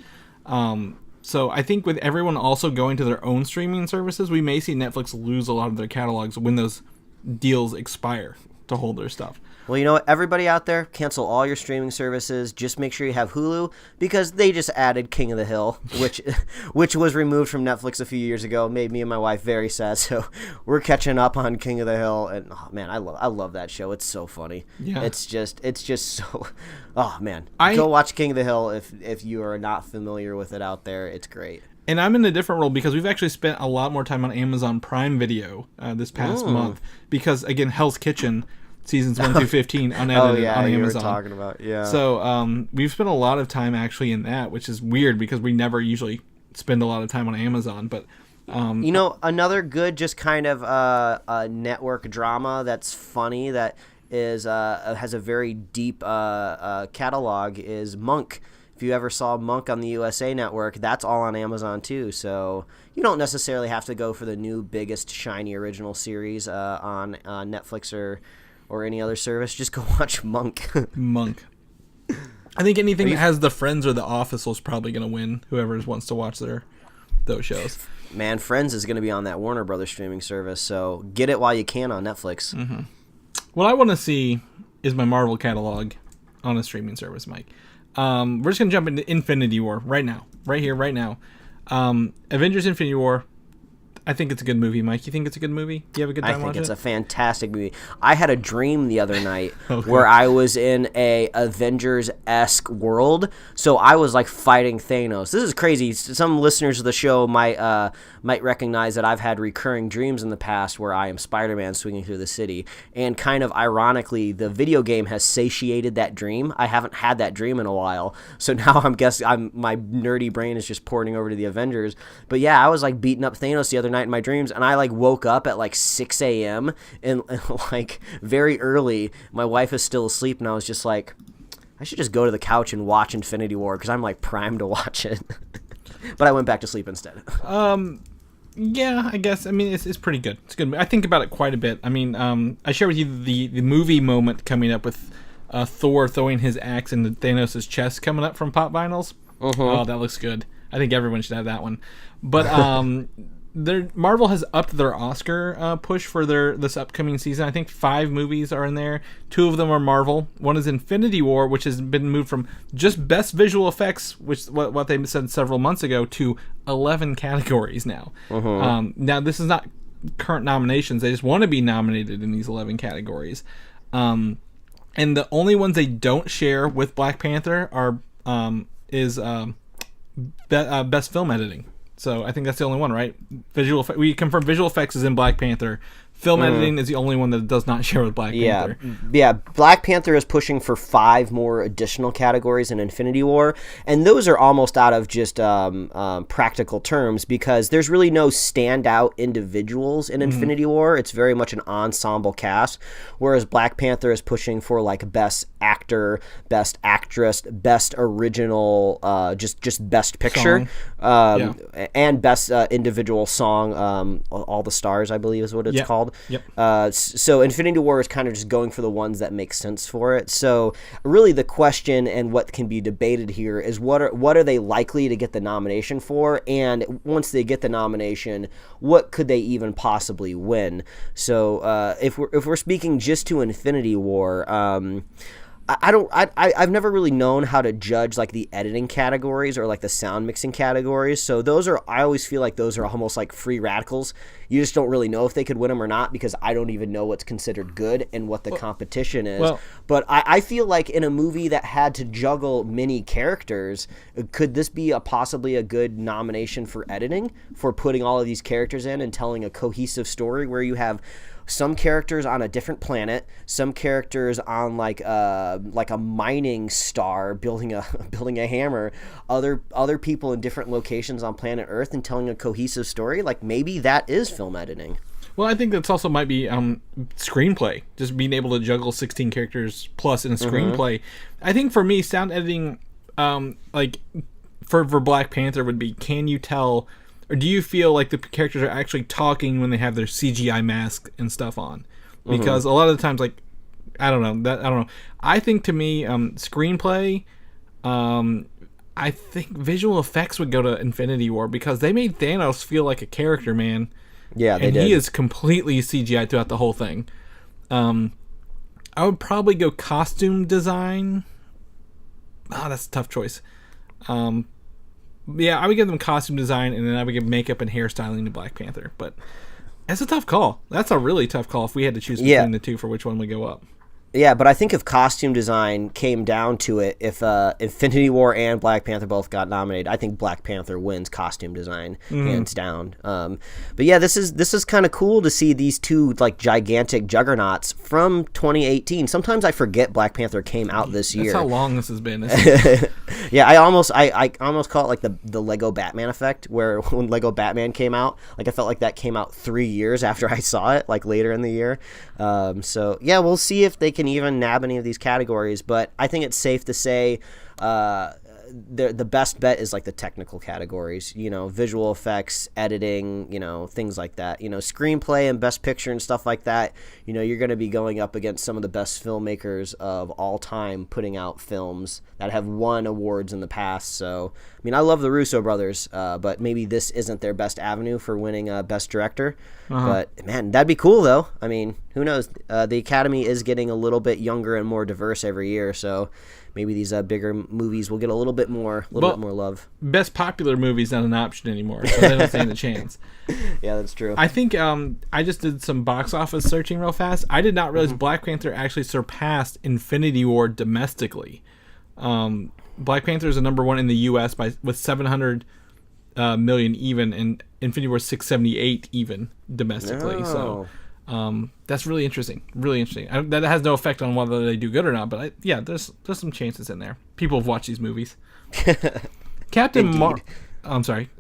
So I think with everyone also going to their own streaming services, we may see Netflix lose a lot of their catalogs when those deals expire to hold their stuff. Well, you know what? Everybody out there, cancel all your streaming services. Just make sure you have Hulu, because they just added King of the Hill, which was removed from Netflix a few years ago. Made me and my wife very sad. So we're catching up on King of the Hill, and oh man, I love that show. It's so funny. Yeah. It's just so. Oh man, go watch King of the Hill if you are not familiar with it out there. It's great. And I'm in a different role, because we've actually spent a lot more time on Amazon Prime Video this past month, because again, Hell's Kitchen seasons 1 through 15 unedited on Amazon. You were talking about, yeah. So we've spent a lot of time actually in that, which is weird because we never usually spend a lot of time on Amazon. But another good just kind of a network drama that's funny that is has a very deep catalog is Monk. If you ever saw Monk on the USA Network, that's all on Amazon too. So you don't necessarily have to go for the new biggest shiny original series on Netflix or any other service. Just go watch Monk. Monk. I think anything that has the Friends or the Office is probably going to win. Whoever wants to watch those shows. Man, Friends is going to be on that Warner Brothers streaming service, so get it while you can on Netflix. Mm-hmm. What I want to see is my Marvel catalog on a streaming service, Mike. We're just gonna jump into Infinity War right now, right here, right now. Avengers: Infinity War. I think it's a good movie, Mike. You think it's a good movie? Do you have a good time watching it? I think it's a fantastic movie. I had a dream the other night where I was in a Avengers-esque world. So I was like fighting Thanos. This is crazy. Some listeners of the show might recognize that I've had recurring dreams in the past where I am Spider-Man swinging through the city. And kind of ironically, the video game has satiated that dream. I haven't had that dream in a while. So now my nerdy brain is just porting over to the Avengers. But yeah, I was like beating up Thanos the other night in my dreams, and I like woke up at like 6 a.m. and like very early. My wife is still asleep, and I was just like, I should just go to the couch and watch Infinity War because I'm like primed to watch it. But I went back to sleep instead. Yeah, I guess. I mean, it's pretty good. It's good. I think about it quite a bit. I mean, I shared with you the movie moment coming up with Thor throwing his axe into Thanos' chest coming up from Pop Vinyls. Oh, that looks good. I think everyone should have that one. But Marvel has upped their Oscar push for this upcoming season. I think 5 movies are in there. 2 of them are Marvel. One is Infinity War, which has been moved from just best visual effects, which what they said several months ago, to 11 categories now. Now this is not current nominations. They just want to be nominated in these 11 categories. And the only ones they don't share with Black Panther are best film editing. So I think that's the only one, right? We confirm visual effects is in Black Panther. Film editing is the only one that it does not share with Black Panther. Yeah, Black Panther is pushing for 5 more additional categories in Infinity War, and those are almost out of just practical terms because there's really no standout individuals in Infinity War. It's very much an ensemble cast, whereas Black Panther is pushing for like best actor, best actress, best original, just best picture, and best individual song. All the Stars, I believe, is what it's called. Yep. So Infinity War is kind of just going for the ones that make sense for it. So really the question and what can be debated here is what are they likely to get the nomination for, and once they get the nomination, what could they even possibly win? So if we're speaking just to Infinity War, I've never really known how to judge like the editing categories or like the sound mixing categories. So I always feel like those are almost like free radicals. You just don't really know if they could win them or not because I don't even know what's considered good and what the competition is. But I feel like in a movie that had to juggle many characters, could this be possibly a good nomination for editing, for putting all of these characters in and telling a cohesive story where you have some characters on a different planet, some characters on like a mining star building a hammer, other people in different locations on planet Earth, and telling a cohesive story? Like maybe that is film editing. Well, I think that's also might be screenplay, just being able to juggle 16 characters plus in a screenplay. I think for me, sound editing, like for Black Panther would be, can you tell, or do you feel like the characters are actually talking when they have their CGI mask and stuff on? Because a lot of the times, like, I don't know. I think to me, screenplay, I think visual effects would go to Infinity War because they made Thanos feel like a character, man. Yeah, they did. And he is completely CGI throughout the whole thing. I would probably go costume design. That's a tough choice. Yeah, I would give them costume design, and then I would give makeup and hairstyling to Black Panther. But that's a tough call. That's a really tough call if we had to choose between the two for which one would go up. Yeah, but I think if costume design came down to it, if Infinity War and Black Panther both got nominated, I think Black Panther wins costume design hands down. But yeah, this is kind of cool to see these two like gigantic juggernauts from 2018. Sometimes I forget Black Panther came out this year. That's how long this has been. Yeah, I almost call it like the Lego Batman effect, where when Lego Batman came out, like I felt like that came out 3 years after I saw it, like later in the year. So yeah, we'll see if they can even nab any of these categories, but I think it's safe to say the best bet is like the technical categories, visual effects, editing, things like that, screenplay and best picture and stuff like that. You're going to be going up against some of the best filmmakers of all time putting out films that have won awards in the past. So, I mean, I love the Russo brothers, but maybe this isn't their best avenue for winning best director. But man, that'd be cool though. I mean, who knows? The Academy is getting a little bit younger and more diverse every year, so maybe these bigger movies will get a little bit more love. Best popular movie's not an option anymore, so they don't stand a chance. Yeah, that's true. I think I just did some box office searching real fast. I did not realize Black Panther actually surpassed Infinity War domestically. Black Panther is the number one in the U.S. with 700 million even, and Infinity War 678 even domestically. Oh. So that's really interesting. Really interesting. That has no effect on whether they do good or not, but there's some chances in there. People have watched these movies. I'm sorry.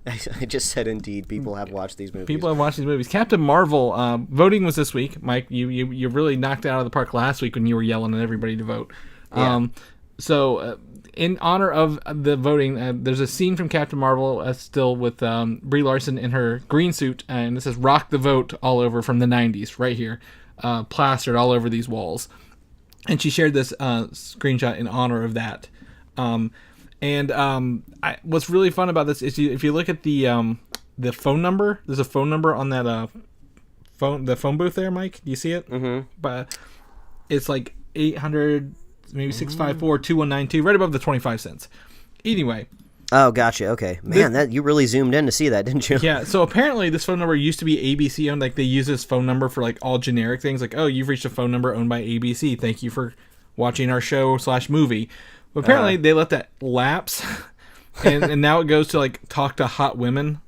I just said indeed. People have watched these movies. People have watched these movies. Captain Marvel. Voting was this week. Mike, you really knocked it out of the park last week when you were yelling at everybody to vote. Yeah. So in honor of the voting, there's a scene from Captain Marvel still with Brie Larson in her green suit, and it says "Rock the Vote" all over from the 90s right here, plastered all over these walls. And she shared this screenshot in honor of that. What's really fun about this is if you look at the phone number, there's a phone number on that the phone booth there, Mike. Do you see it? Mm-hmm. But it's like 800, maybe 654-2192, right above the 25 cents. Anyway. Oh, gotcha. Okay, man, you really zoomed in to see that, didn't you? Yeah. So apparently, this phone number used to be ABC owned. Like they use this phone number for like all generic things. Like, oh, you've reached a phone number owned by ABC. Thank you for watching our show / movie. But apparently, they let that lapse, and now it goes to like talk to hot women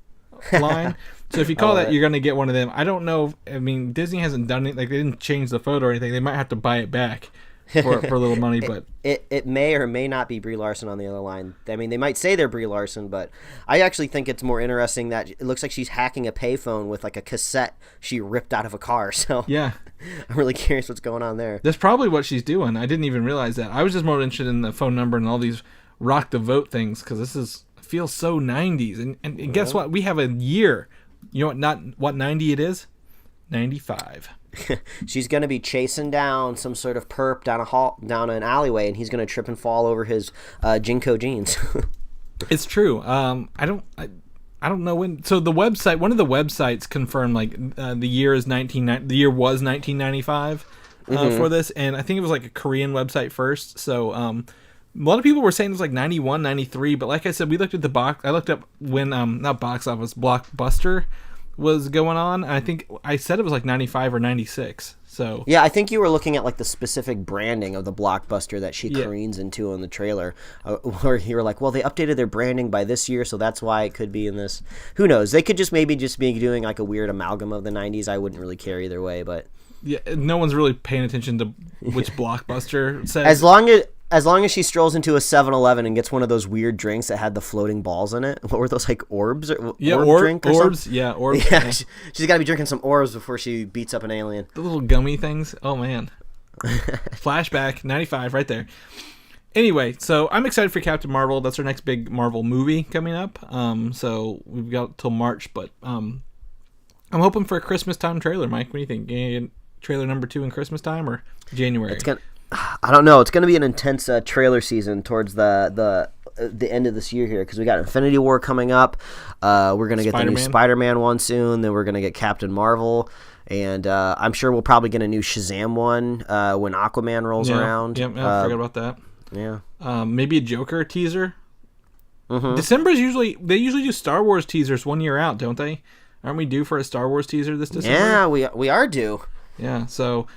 line. So if you call that, you're going to get one of them. I don't know. I mean, Disney hasn't done it. Like they didn't change the photo or anything. They might have to buy it back for a little money. But it may or may not be Brie Larson on the other line. I mean, they might say they're Brie Larson, but I actually think it's more interesting that it looks like she's hacking a payphone with like a cassette she ripped out of a car. So yeah. I'm really curious what's going on there. That's probably what she's doing. I didn't even realize that. I was just more interested in the phone number and all these rock the vote things because this feels so 90s. And guess what? We have a year. You know what 90 it is? 95. She's going to be chasing down some sort of perp down an alleyway, and he's going to trip and fall over his Jinko jeans. It's true. I don't know when. So the website, one of the websites confirmed like the year was 1995 for this, and I think it was like a Korean website first. So a lot of people were saying it was like 91, 93, but like I said, we looked at the box. I looked up when not box office, Blockbuster was going on. I think I said it was like 95 or 96. So yeah, I think you were looking at like the specific branding of the Blockbuster that she careens into in the trailer, or you were like, well, they updated their branding by this year, so that's why it could be in this. Who knows? They could just be doing like a weird amalgam of the 90s. I wouldn't really care either way, but yeah, no one's really paying attention to which Blockbuster says. As long as she strolls into a 7-Eleven and gets one of those weird drinks that had the floating balls in it. What were those, like orbs? Drink or orbs. Something? Yeah, orbs. Yeah, she's got to be drinking some orbs before she beats up an alien. The little gummy things. Oh, man. Flashback, 95, right there. Anyway, so I'm excited for Captain Marvel. That's our next big Marvel movie coming up. So we've got till March, but I'm hoping for a Christmas time trailer, Mike. What do you think? Trailer number 2 in Christmas time or January? I don't know. It's going to be an intense trailer season towards the end of this year here because we got Infinity War coming up. We're going to get the new Spider-Man one soon. Then we're going to get Captain Marvel. And I'm sure we'll probably get a new Shazam one when Aquaman rolls around. Yeah, I forgot about that. Yeah. Maybe a Joker teaser. Mm-hmm. December's usually do Star Wars teasers 1 year out, don't they? Aren't we due for a Star Wars teaser this December? Yeah, we are due. Yeah, so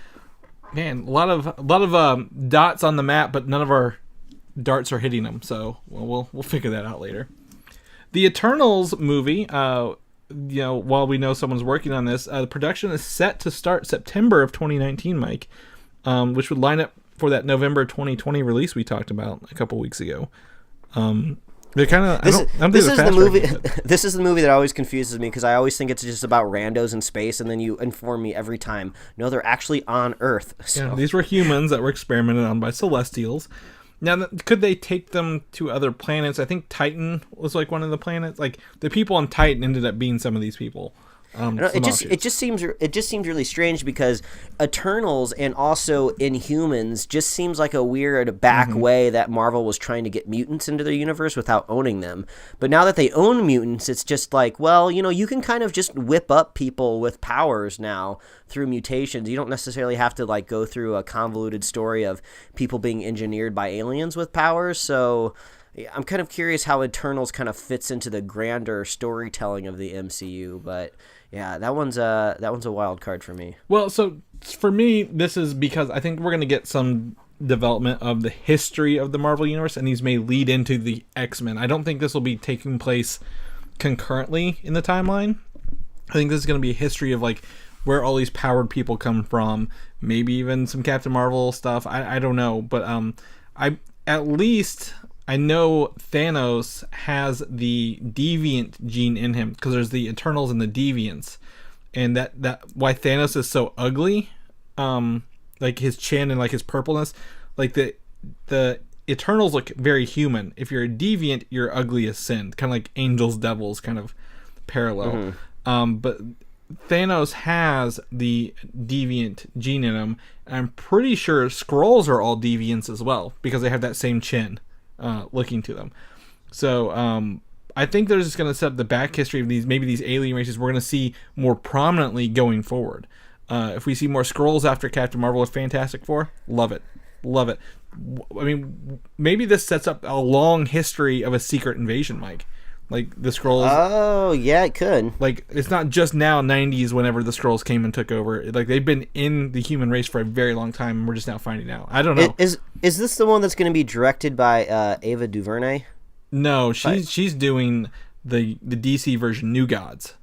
man, a lot of dots on the map, but none of our darts are hitting them. So we'll figure that out later. The Eternals movie, while we know someone's working on this, the production is set to start September of 2019, Mike, which would line up for that November 2020 release we talked about a couple weeks ago. They're kind of. This is the movie that always confuses me because I always think it's just about randos in space, and then you inform me every time. No, they're actually on Earth. So. Yeah, these were humans that were experimented on by Celestials. Now, could they take them to other planets? I think Titan was like one of the planets. Like the people on Titan ended up being some of these people. It just seems really strange because Eternals and also Inhumans just seems like a weird back way that Marvel was trying to get mutants into their universe without owning them. But now that they own mutants, it's just like, well, you can kind of just whip up people with powers now through mutations. You don't necessarily have to like go through a convoluted story of people being engineered by aliens with powers. So I'm kind of curious how Eternals kind of fits into the grander storytelling of the MCU, but yeah, that one's a wild card for me. Well, so for me, this is because I think we're going to get some development of the history of the Marvel Universe, and these may lead into the X-Men. I don't think this will be taking place concurrently in the timeline. I think this is going to be a history of like where all these powered people come from, maybe even some Captain Marvel stuff. I don't know, but I know Thanos has the deviant gene in him because there's the Eternals and the deviants, and that why Thanos is so ugly, like his chin and like his purpleness, like the Eternals look very human. If you're a deviant, you're ugly as sin, kind of like angels, devils, kind of parallel. But Thanos has the deviant gene in him, and I'm pretty sure Skrulls are all deviants as well because they have that same chin. Looking to them. So I think they're just going to set up the back history of these alien races we're going to see more prominently going forward. If we see more Skrulls after Captain Marvel or Fantastic Four, love it. I mean, maybe this sets up a long history of a secret invasion, Mike. Like the Skrulls. Oh, yeah, it could. Like, it's not just now 90s whenever the Skrulls came and took over. Like, they've been in the human race for a very long time, and we're just now finding out. I don't know. Is this the one that's going to be directed by Ava DuVernay? No, she's doing the DC version, New Gods.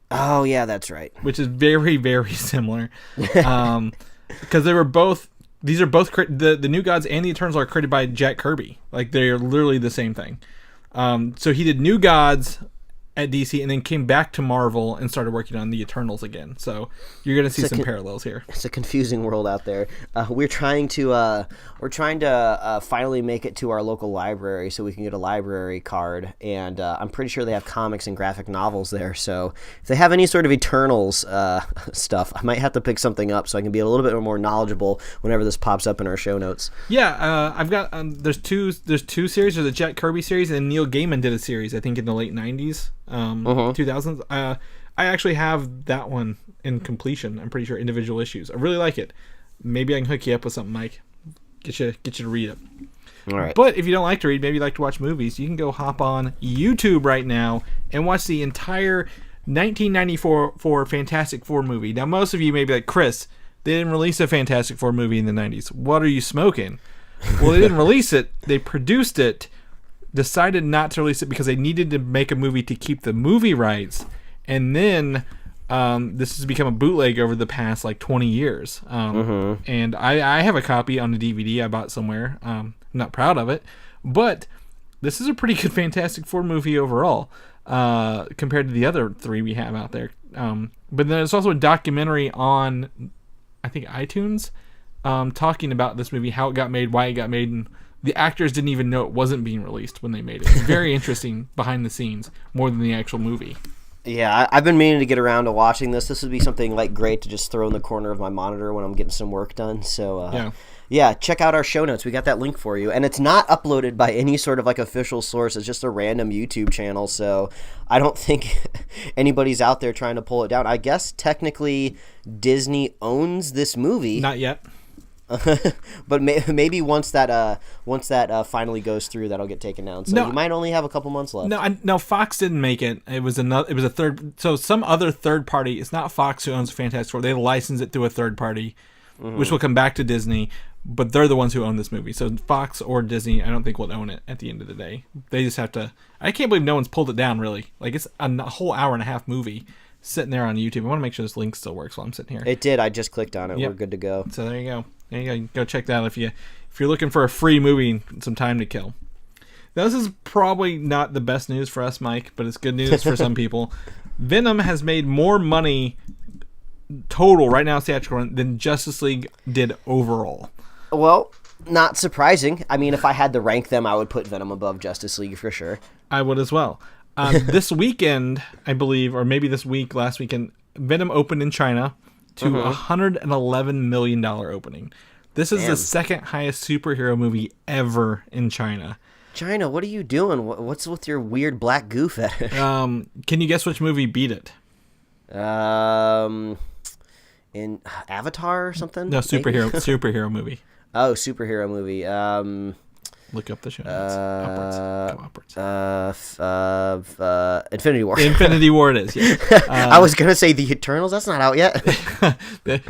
Oh, yeah, that's right. Which is very, very similar. Because they were both... These are both... The New Gods and the Eternals are created by Jack Kirby. Like, they're literally the same thing. So he did New Gods at DC and then came back to Marvel and started working on the Eternals again. So you're going to see some parallels here. It's a confusing world out there. We're trying to finally make it to our local library so we can get a library card, and I'm pretty sure they have comics and graphic novels there. So if they have any sort of Eternals stuff, I might have to pick something up so I can be a little bit more knowledgeable whenever this pops up in our show notes. Yeah, I've got there's two series. There's the Jack Kirby series, and Neil Gaiman did a series I think in the late 90s. 2000s. I actually have that one in completion. I'm pretty sure individual issues. I really like it. Maybe I can hook you up with something, Mike. Get you to read it. All right. But if you don't like to read, maybe you like to watch movies, you can go hop on YouTube right now and watch the entire 1994 Fantastic Four movie. Now, most of you may be like, Chris, they didn't release a Fantastic Four movie in the 90s. What are you smoking? Well, they didn't release it. They produced it, decided not to release it because they needed to make a movie to keep the movie rights, and then this has become a bootleg over the past like 20 years. And I have a copy on the DVD I bought somewhere. I'm not proud of it, but this is a pretty good Fantastic Four movie overall compared to the other three we have out there. But then there's also a documentary on, I think, iTunes talking about this movie, how it got made, why it got made, and the actors didn't even know it wasn't being released when they made it. It's very interesting behind the scenes, more than the actual movie. Yeah, I've been meaning to get around to watching this. This would be something like great to just throw in the corner of my monitor when I'm getting some work done. So, yeah, check out our show notes. We got that link for you. And it's not uploaded by any sort of like official source. It's just a random YouTube channel. So I don't think anybody's out there trying to pull it down. I guess technically Disney owns this movie. Not yet. But maybe once that finally goes through, that'll get taken down. So you might only have a couple months left. No, Fox didn't make it. It was a third. So some other third party. It's not Fox who owns Fantastic Four. They license it to a third party, which will come back to Disney. But they're the ones who own this movie. So Fox or Disney, I don't think will own it at the end of the day. They just have to. I can't believe no one's pulled it down. Really, like it's a whole hour and a half movie sitting there on YouTube. I want to make sure this link still works while I'm sitting here. It did. I just clicked on it. Yep. We're good to go. So there you go. Go check that out if you're looking for a free movie and some time to kill. Now, this is probably not the best news for us, Mike, but it's good news for some people. Venom has made more money total right now theatrical than Justice League did overall. Well, not surprising. I mean, if I had to rank them, I would put Venom above Justice League for sure. I would as well. This weekend, I believe, or maybe this week, last weekend, Venom opened in China to $111 million opening. This is the second highest superhero movie ever in China. China, what are you doing? What's with your weird black goo fetish? Can you guess which movie beat it? In Avatar or something? No, superhero movie. Oh, superhero movie. Look up the show notes. Upwards. Infinity War. Infinity War it is, yeah. I was going to say The Eternals. That's not out yet.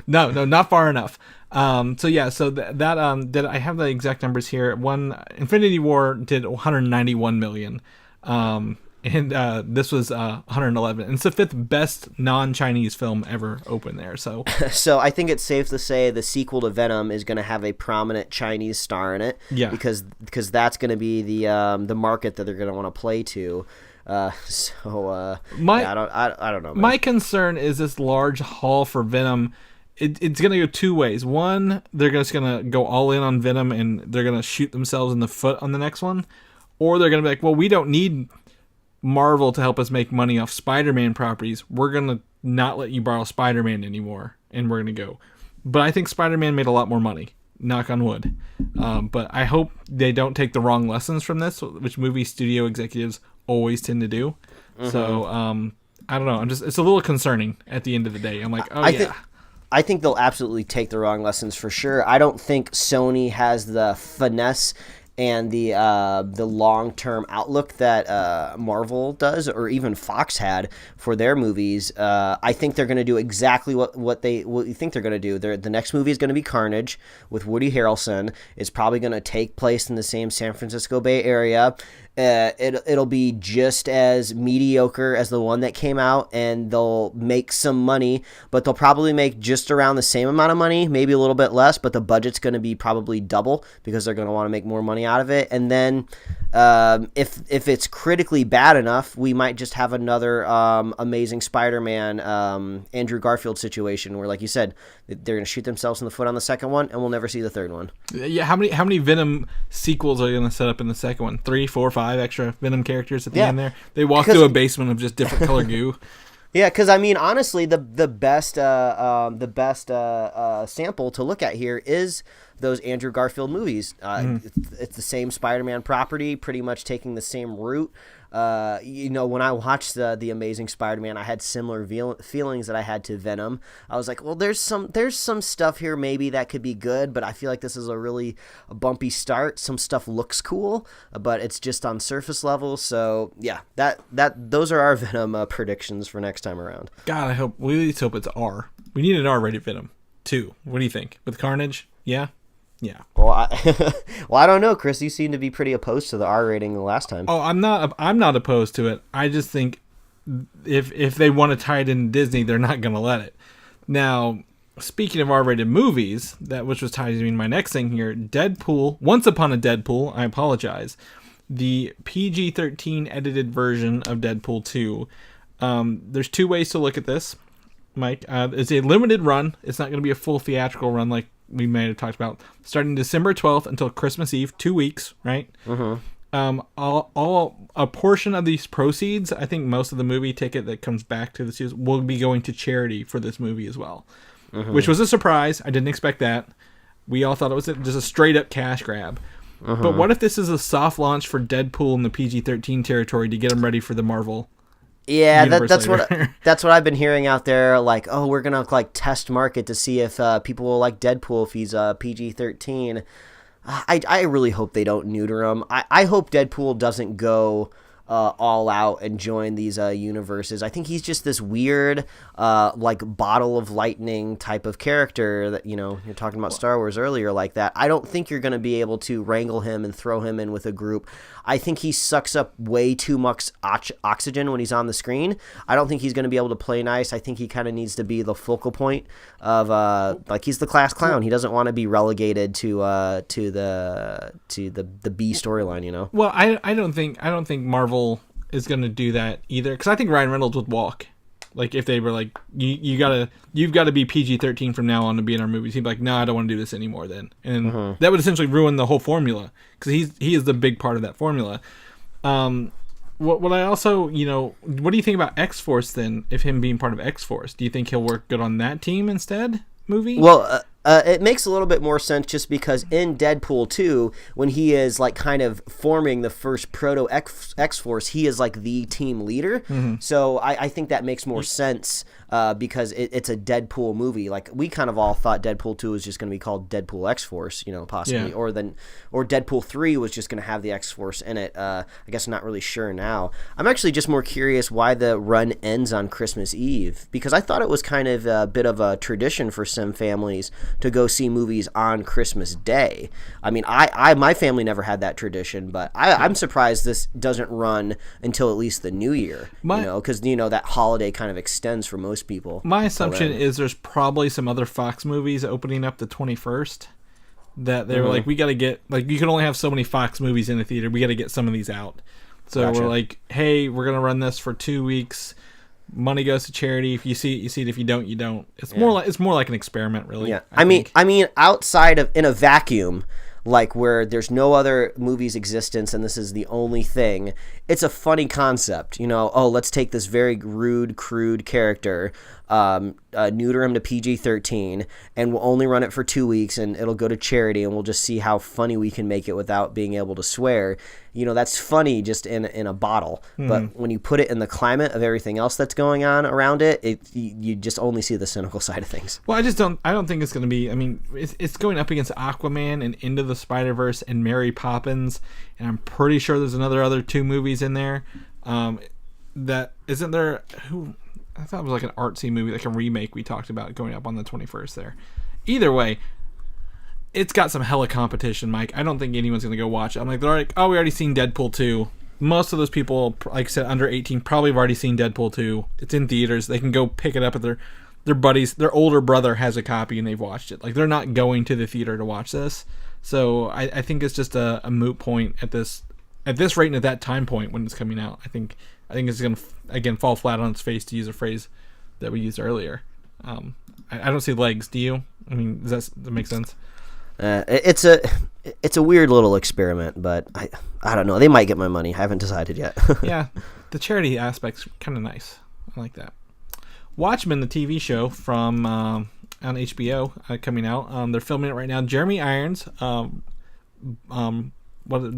No, not far enough. That I have the exact numbers here. Infinity War did 191 million. And this was 111. And it's the fifth best non-Chinese film ever open there. So I think it's safe to say the sequel to Venom is going to have a prominent Chinese star in it. Yeah. Because that's going to be the market that they're going to want to play to. I don't know. Man. My concern is this large haul for Venom. It's going to go two ways. One, they're just going to go all in on Venom and they're going to shoot themselves in the foot on the next one. Or they're going to be like, well, we don't need Marvel to help us make money off Spider-Man properties. We're going to not let you borrow Spider-Man anymore, and we're going to go. But I think Spider-Man made a lot more money, knock on wood. But I hope they don't take the wrong lessons from this, which movie studio executives always tend to do. So, I don't know. It's a little concerning at the end of the day. I'm like, I think they'll absolutely take the wrong lessons for sure. I don't think Sony has the finesse and the long-term outlook that Marvel does, or even Fox had for their movies. I think they're going to do exactly what you think they're going to do. The next movie is going to be Carnage with Woody Harrelson. It's probably going to take place in the same San Francisco Bay Area. It'll be just as mediocre as the one that came out, and they'll make some money, but they'll probably make just around the same amount of money, maybe a little bit less, but the budget's going to be probably double because they're going to want to make more money out of it. And then if it's critically bad enough, we might just have another Amazing Spider-Man Andrew Garfield situation where, like you said, they're going to shoot themselves in the foot on the second one, and we'll never see the third one. Yeah, how many Venom sequels are you going to set up in the second one? 3, 4, 5 extra Venom characters at the end there? They walk through a basement of just different color goo. Yeah, because I mean, honestly, the best sample to look at here is those Andrew Garfield movies. It's the same Spider-Man property, pretty much taking the same route. When I watched the Amazing Spider-Man, I had similar feelings that I had to Venom. I was like, well, there's some stuff here maybe that could be good, but I feel like this is a bumpy start. Some stuff looks cool, but it's just on surface level. So yeah, those are our Venom predictions for next time around. God, we at least hope it's R. We need an R-rated Venom 2. What do you think? With Carnage? Yeah. Yeah. Well, I don't know, Chris. You seem to be pretty opposed to the R rating the last time. Oh, I'm not opposed to it. I just think if they want to tie it into Disney, they're not going to let it. Now, speaking of R-rated movies, which was tied to my next thing here, Deadpool. Once Upon a Deadpool. I apologize. The PG-13 edited version of Deadpool 2. There's two ways to look at this, Mike. It's a limited run. It's not going to be a full theatrical run like we may have talked about, starting December 12th until Christmas Eve, 2 weeks, right? A portion of these proceeds, I think most of the movie ticket that comes back to the studios will be going to charity for this movie as well, which was a surprise. I didn't expect that. We all thought it was just a straight up cash grab. But what if this is a soft launch for Deadpool in the PG-13 territory to get them ready for the Marvel? Yeah, that's what I've been hearing out there. Like, oh, we're gonna test market to see if people will like Deadpool if he's PG-13. I really hope they don't neuter him. I hope Deadpool doesn't go all out and join these universes. I think he's just this weird bottle of lightning type of character that, you're talking about Star Wars earlier like that. I don't think you're going to be able to wrangle him and throw him in with a group. I think he sucks up way too much oxygen when he's on the screen. I don't think he's going to be able to play nice. I think he kind of needs to be the focal point of he's the class clown. He doesn't want to be relegated to the B storyline, Well, I don't think Marvel is going to do that either, because I think Ryan Reynolds would walk. Like, if they were like, you've got to be PG-13 from now on to be in our movies, he'd be like, no, I don't want to do this anymore then. And that would essentially ruin the whole formula, because he is the big part of that formula. What I also, what do you think about X-Force then? If him being part of X-Force, do you think he'll work good on that team instead? Movie? Well, it makes a little bit more sense just because in Deadpool 2, when he is like kind of forming the first proto X-Force, he is like the team leader. Mm-hmm. So I think that makes more sense because it's a Deadpool movie. Like we kind of all thought Deadpool 2 was just going to be called Deadpool X-Force, possibly, Yeah. or Deadpool 3 was just going to have the X-Force in it. I guess I'm not really sure now. I'm actually just more curious why the run ends on Christmas Eve, because I thought it was kind of a bit of a tradition for some families to go see movies on Christmas Day. I mean, my family never had that tradition, but I'm surprised this doesn't run until at least the New Year, because that holiday kind of extends for most people. My assumption is there's probably some other Fox movies opening up the 21st that they were like, we got to get, like, you can only have so many Fox movies in the theater. We got to get some of these out. So Gotcha. We're like, hey, we're going to run this for 2 weeks. Money goes to charity. If you see it, you see it. If you don't, you don't. It's more like an experiment, really. Yeah. I mean, outside of in a vacuum, like where there's no other movie's existence and this is the only thing, it's a funny concept. Let's take this very rude, crude character, neuter him to PG-13, and we'll only run it for 2 weeks, and it'll go to charity, and we'll just see how funny we can make it without being able to swear. That's funny just in a bottle. But when you put it in the climate of everything else that's going on around it, you just only see the cynical side of things. Well, I don't think it's going to be, it's going up against Aquaman and Into the Spider-Verse and Mary Poppins, and I'm pretty sure there's other 2 movies in there. That isn't there, I thought it was like an artsy movie, like a remake we talked about going up on the 21st there. Either way, it's got some hella competition, Mike. I don't think anyone's going to go watch it. I'm like, they're like, oh, we already seen Deadpool 2. Most of those people, like I said, under 18, probably have already seen Deadpool 2. It's in theaters. They can go pick it up at their buddies. Their older brother has a copy and they've watched it. Like, they're not going to the theater to watch this. So I think it's just a moot point at this rate and at that time point when it's coming out. I think it's going to, again, fall flat on its face, to use a phrase that we used earlier. I don't see legs. Do you? I mean, does that make sense? It's a weird little experiment, but I don't know. They might get my money. I haven't decided yet. Yeah, the charity aspect's kind of nice. I like that. Watchmen, the TV show from on HBO, coming out. They're filming it right now. Jeremy Irons, the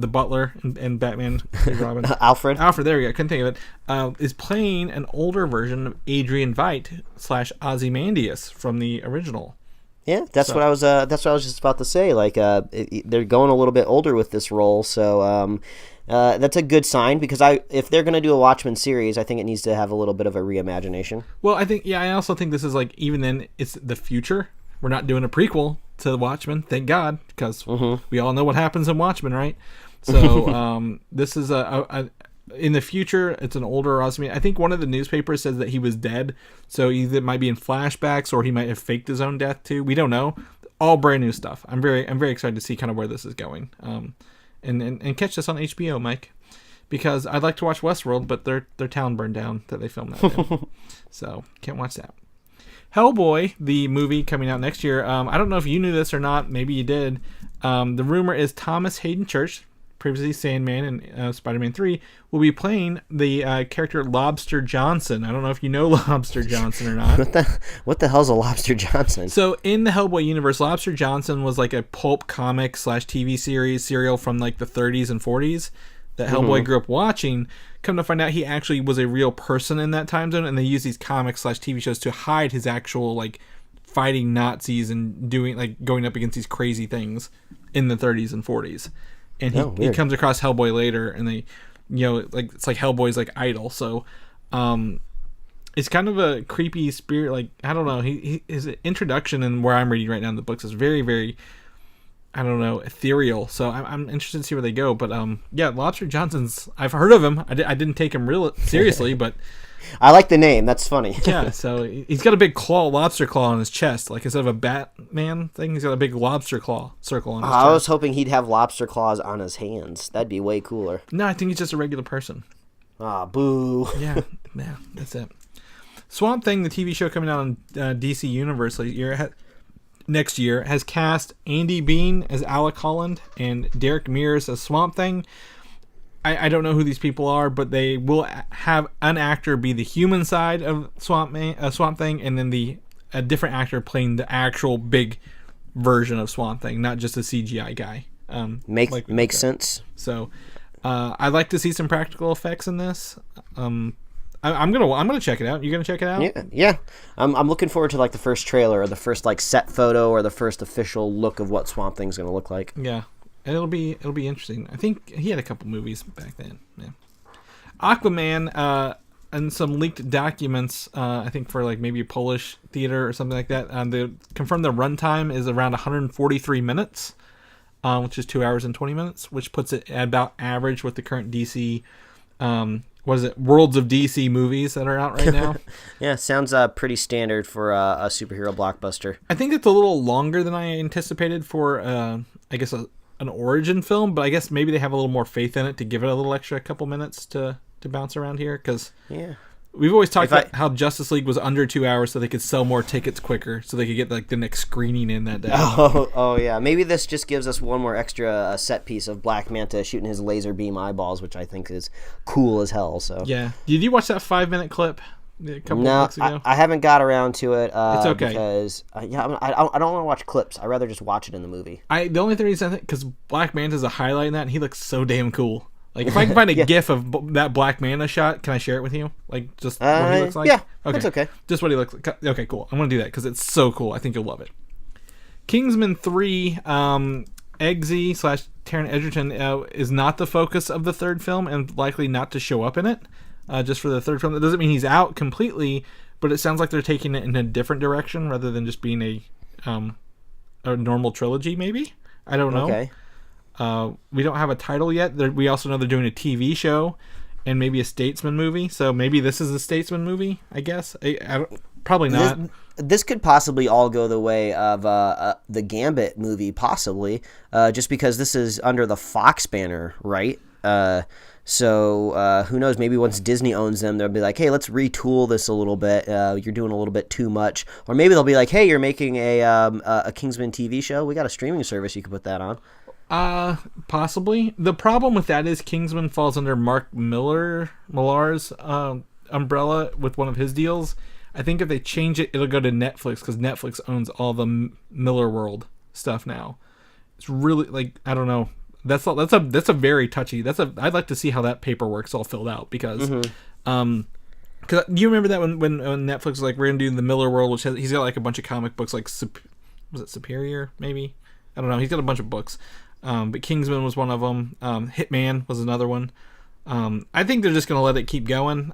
butler and Batman, Robin. Alfred, there we go. Couldn't think of it. Is playing an older version of Adrian Veidt / Ozymandias from the original. Yeah, that's what I was just about to say. Like, they're going a little bit older with this role, so that's a good sign, because if they're going to do a Watchmen series, I think it needs to have a little bit of a reimagination. Well, I also think this is like, even then, it's the future. We're not doing a prequel to Watchmen, thank God, because we all know what happens in Watchmen, right? So this is in the future, it's an older Ozymandias. I think one of the newspapers says that he was dead, so either it might be in flashbacks or he might have faked his own death too. We don't know. All brand new stuff. I'm very excited to see kind of where this is going. And catch this on HBO, Mike, because I'd like to watch Westworld, but their town burned down that they filmed that in. So can't watch that. Hellboy, the movie coming out next year. I don't know if you knew this or not. Maybe you did. The rumor is Thomas Hayden Church, previously Sandman in Spider-Man 3, will be playing the character Lobster Johnson. I don't know if you know Lobster Johnson or not. What the hell's a Lobster Johnson? So in the Hellboy universe, Lobster Johnson was like a pulp comic / TV series serial from like the 30s and 40s that Hellboy grew up watching. Come to find out, he actually was a real person in that time zone, and they use these comics / TV shows to hide his actual like fighting Nazis and doing like going up against these crazy things in the 30s and 40s. And he comes across Hellboy later, and they, like it's like Hellboy's like idol. So, it's kind of a creepy spirit. Like, I don't know. His introduction and where I'm reading right now in the books is very, very, I don't know, ethereal. So I'm interested to see where they go. But yeah, Lobster Johnson's. I've heard of him. I didn't take him real seriously, but I like the name. That's funny. Yeah. So he's got a big lobster claw on his chest. Like, instead of a Batman thing, he's got a big lobster claw circle on his chest. I was hoping he'd have lobster claws on his hands. That'd be way cooler. No, I think he's just a regular person. Ah, boo. Yeah, that's it. Swamp Thing, the TV show coming out on DC Universe next year, has cast Andy Bean as Alec Holland and Derek Mears as Swamp Thing. I don't know who these people are, but they will have an actor be the human side of Swamp Thing, and then a different actor playing the actual big version of Swamp Thing, not just a CGI guy. Makes sense. So I'd like to see some practical effects in this. I'm gonna check it out. You gonna check it out? Yeah. I'm looking forward to like the first trailer or the first like set photo or the first official look of what Swamp Thing's gonna look like. Yeah. And it'll be interesting. I think he had a couple movies back then. Yeah. Aquaman, and some leaked documents, I think for like maybe a Polish theater or something like that. They confirmed the runtime is around 143 minutes, which is 2 hours and 20 minutes, which puts it at about average with the current DC, Worlds of DC movies that are out right now. Yeah, sounds pretty standard for a superhero blockbuster. I think it's a little longer than I anticipated for, I guess, an origin film, but I guess maybe they have a little more faith in it to give it a little extra couple minutes to bounce around here, because we've always talked about how Justice League was under 2 hours so they could sell more tickets quicker, so they could get like the next screening in that day. Oh yeah, maybe this just gives us one more extra set piece of Black Manta shooting his laser beam eyeballs, which I think is cool as hell. So yeah, did you watch that 5-minute clip a couple of weeks ago? I haven't got around to it. It's okay because I don't want to watch clips. I'd rather just watch it in the movie. The only reason I think because Black Manta's a highlight in that, and he looks so damn cool. Like if I can find a GIF of that Black Manta shot, can I share it with you? Like just what he looks like. Yeah, that's okay. Just what he looks like. Okay, cool. I'm gonna do that because it's so cool. I think you'll love it. Kingsman 3, Eggsy / Taron Egerton is not the focus of the third film and likely not to show up in it. Just for the third film. That doesn't mean he's out completely, but it sounds like they're taking it in a different direction rather than just being a normal trilogy, maybe? I don't know. Okay. We don't have a title yet. We also know they're doing a TV show and maybe a Statesman movie, so maybe this is a Statesman movie, I guess. Probably not. This could possibly all go the way of the Gambit movie, possibly, just because this is under the Fox banner, right? So who knows? Maybe once Disney owns them, they'll be like, "Hey, let's retool this a little bit. You're doing a little bit too much." Or maybe they'll be like, "Hey, you're making a Kingsman TV show. We got a streaming service you can put that on." Possibly. The problem with that is Kingsman falls under Mark Millar's umbrella with one of his deals. I think if they change it, it'll go to Netflix because Netflix owns all the Miller World stuff now. It's really like I don't know. That's a very touchy. I'd like to see how that paperwork's all filled out because, cause do you remember that when Netflix was like we're gonna do the Miller World, which he's got like a bunch of comic books like was it Superior maybe? I don't know. He's got a bunch of books, but Kingsman was one of them. Hitman was another one. I think they're just gonna let it keep going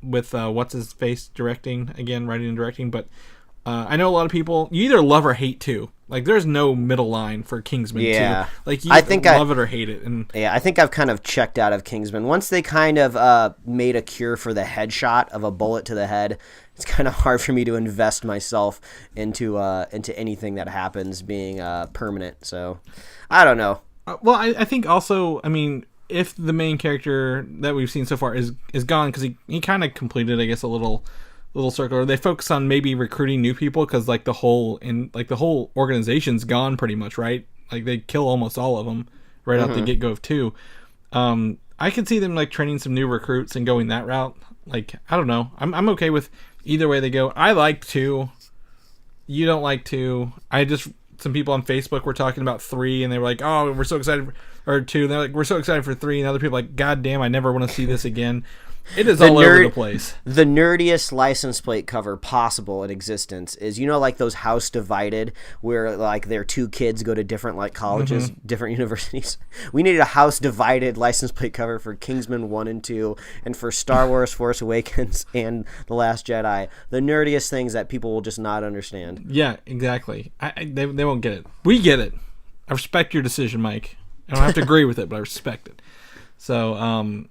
with what's his face writing and directing, but. I know a lot of people. You either love or hate too. Like, there's no middle line for Kingsman 2. Like, you love it or hate it. And I think I've kind of checked out of Kingsman. Once they kind of made a cure for the headshot of a bullet to the head, it's kind of hard for me to invest myself into anything that happens being permanent. So, I don't know. Well, I think also, I mean, if the main character that we've seen so far is gone, because he kind of completed, I guess, a little circle, or they focus on maybe recruiting new people because like the whole organization's gone pretty much, right? Like they kill almost all of them right out the get-go of 2. I could see them like training some new recruits and going that route. Like I don't know, I'm okay with either way they go. I like 2. You don't like 2. Some people on Facebook were talking about 3 and they were like, oh, we're so excited or 2. And they're like, we're so excited for 3, and other people are like, god damn, I never want to see this again. It is all over the place. The nerdiest license plate cover possible in existence is, like those House Divided, where like their 2 kids go to different like colleges, different universities. We needed a House Divided license plate cover for Kingsman 1 and 2, and for Star Wars Force Awakens and The Last Jedi. The nerdiest things that people will just not understand. Yeah, exactly. They won't get it. We get it. I respect your decision, Mike. I don't have to agree with it, but I respect it. So,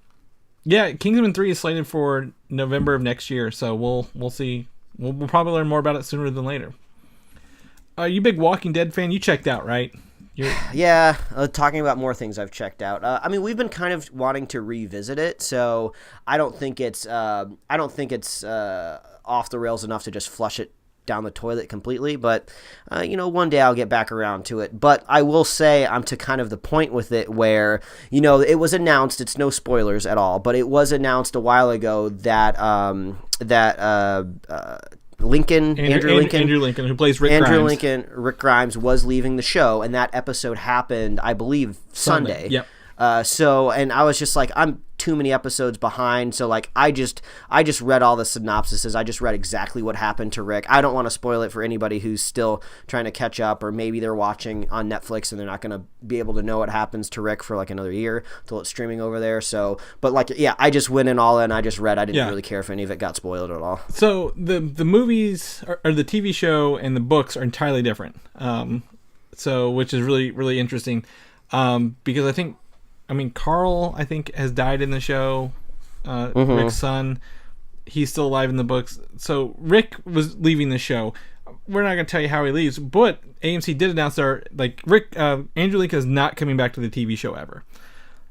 yeah, Kingsman 3 is slated for November of next year, so we'll see. We'll probably learn more about it sooner than later. You big Walking Dead fan? You checked out, right? Yeah, talking about more things I've checked out. I mean, we've been kind of wanting to revisit it, so I don't think it's off the rails enough to just flush it down the toilet completely, but one day I'll get back around to it. But I will say I'm to kind of the point with it where, it was announced, it's no spoilers at all, but it was announced a while ago that Andrew Lincoln, who plays Rick Grimes. Rick Grimes was leaving the show, and that episode happened, I believe, Sunday. Yep. And I was just like, I'm too many episodes behind, so like I just read all the synopsises. I just read exactly what happened to Rick. I don't want to spoil it for anybody who's still trying to catch up, or maybe they're watching on Netflix and they're not going to be able to know what happens to Rick for like another year till it's streaming over there. So, but like, yeah, I just went in all in. I just read. I didn't really care if any of it got spoiled at all. So the movies or the TV show and the books are entirely different. Which is really, really interesting. Because Carl, I think, has died in the show. Rick's son, he's still alive in the books. So Rick was leaving the show. We're not going to tell you how he leaves, but AMC did announce Andrew Lincoln is not coming back to the TV show ever.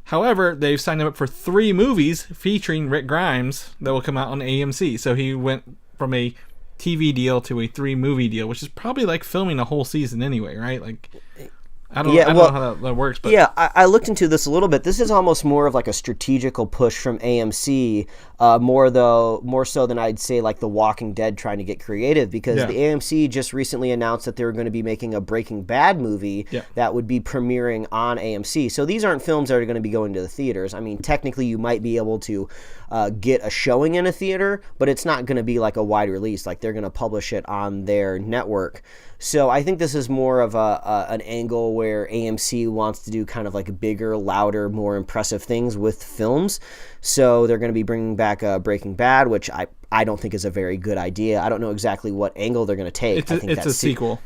However, they've signed him up for 3 movies featuring Rick Grimes that will come out on AMC. So he went from a TV deal to a 3-movie deal, which is probably like filming a whole season anyway, right? Like, I don't know how that works. But yeah, I looked into this a little bit. This is almost more of like a strategical push from AMC, more so than I'd say like The Walking Dead trying to get creative, because the AMC just recently announced that they were going to be making a Breaking Bad movie that would be premiering on AMC. So these aren't films that are going to be going to the theaters. I mean, technically you might be able to get a showing in a theater, but it's not going to be like a wide release. Like they're going to publish it on their network. So I think this is more of an angle where AMC wants to do kind of like bigger, louder, more impressive things with films. So they're going to be bringing back Breaking Bad, which I don't think is a very good idea. I don't know exactly what angle they're going to take. It's a sequel.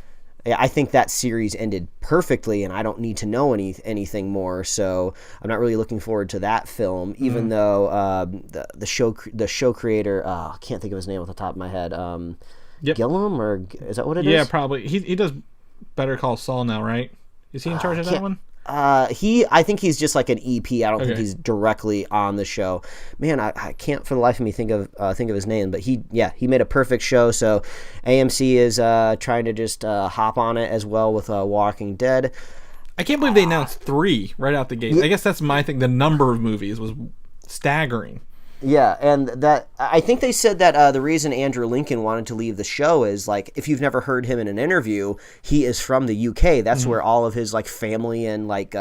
Yeah, I think that series ended perfectly, and I don't need to know anything more. So I'm not really looking forward to that film, even though the show creator, I can't think of his name off the top of my head. Gillum, or is that what it is? Yeah, probably. He does Better Call Saul now, right? Is he in charge of that one? I think he's just like an EP. I don't think he's directly on the show. Man, I can't for the life of me think of his name. But he made a perfect show. So AMC is trying to just hop on it as well with Walking Dead. I can't believe they announced 3 right out the gate. I guess that's my thing. The number of movies was staggering. Yeah, and that I think they said that the reason Andrew Lincoln wanted to leave the show is, like, if you've never heard him in an interview, he is from the UK. That's where all of his like family and like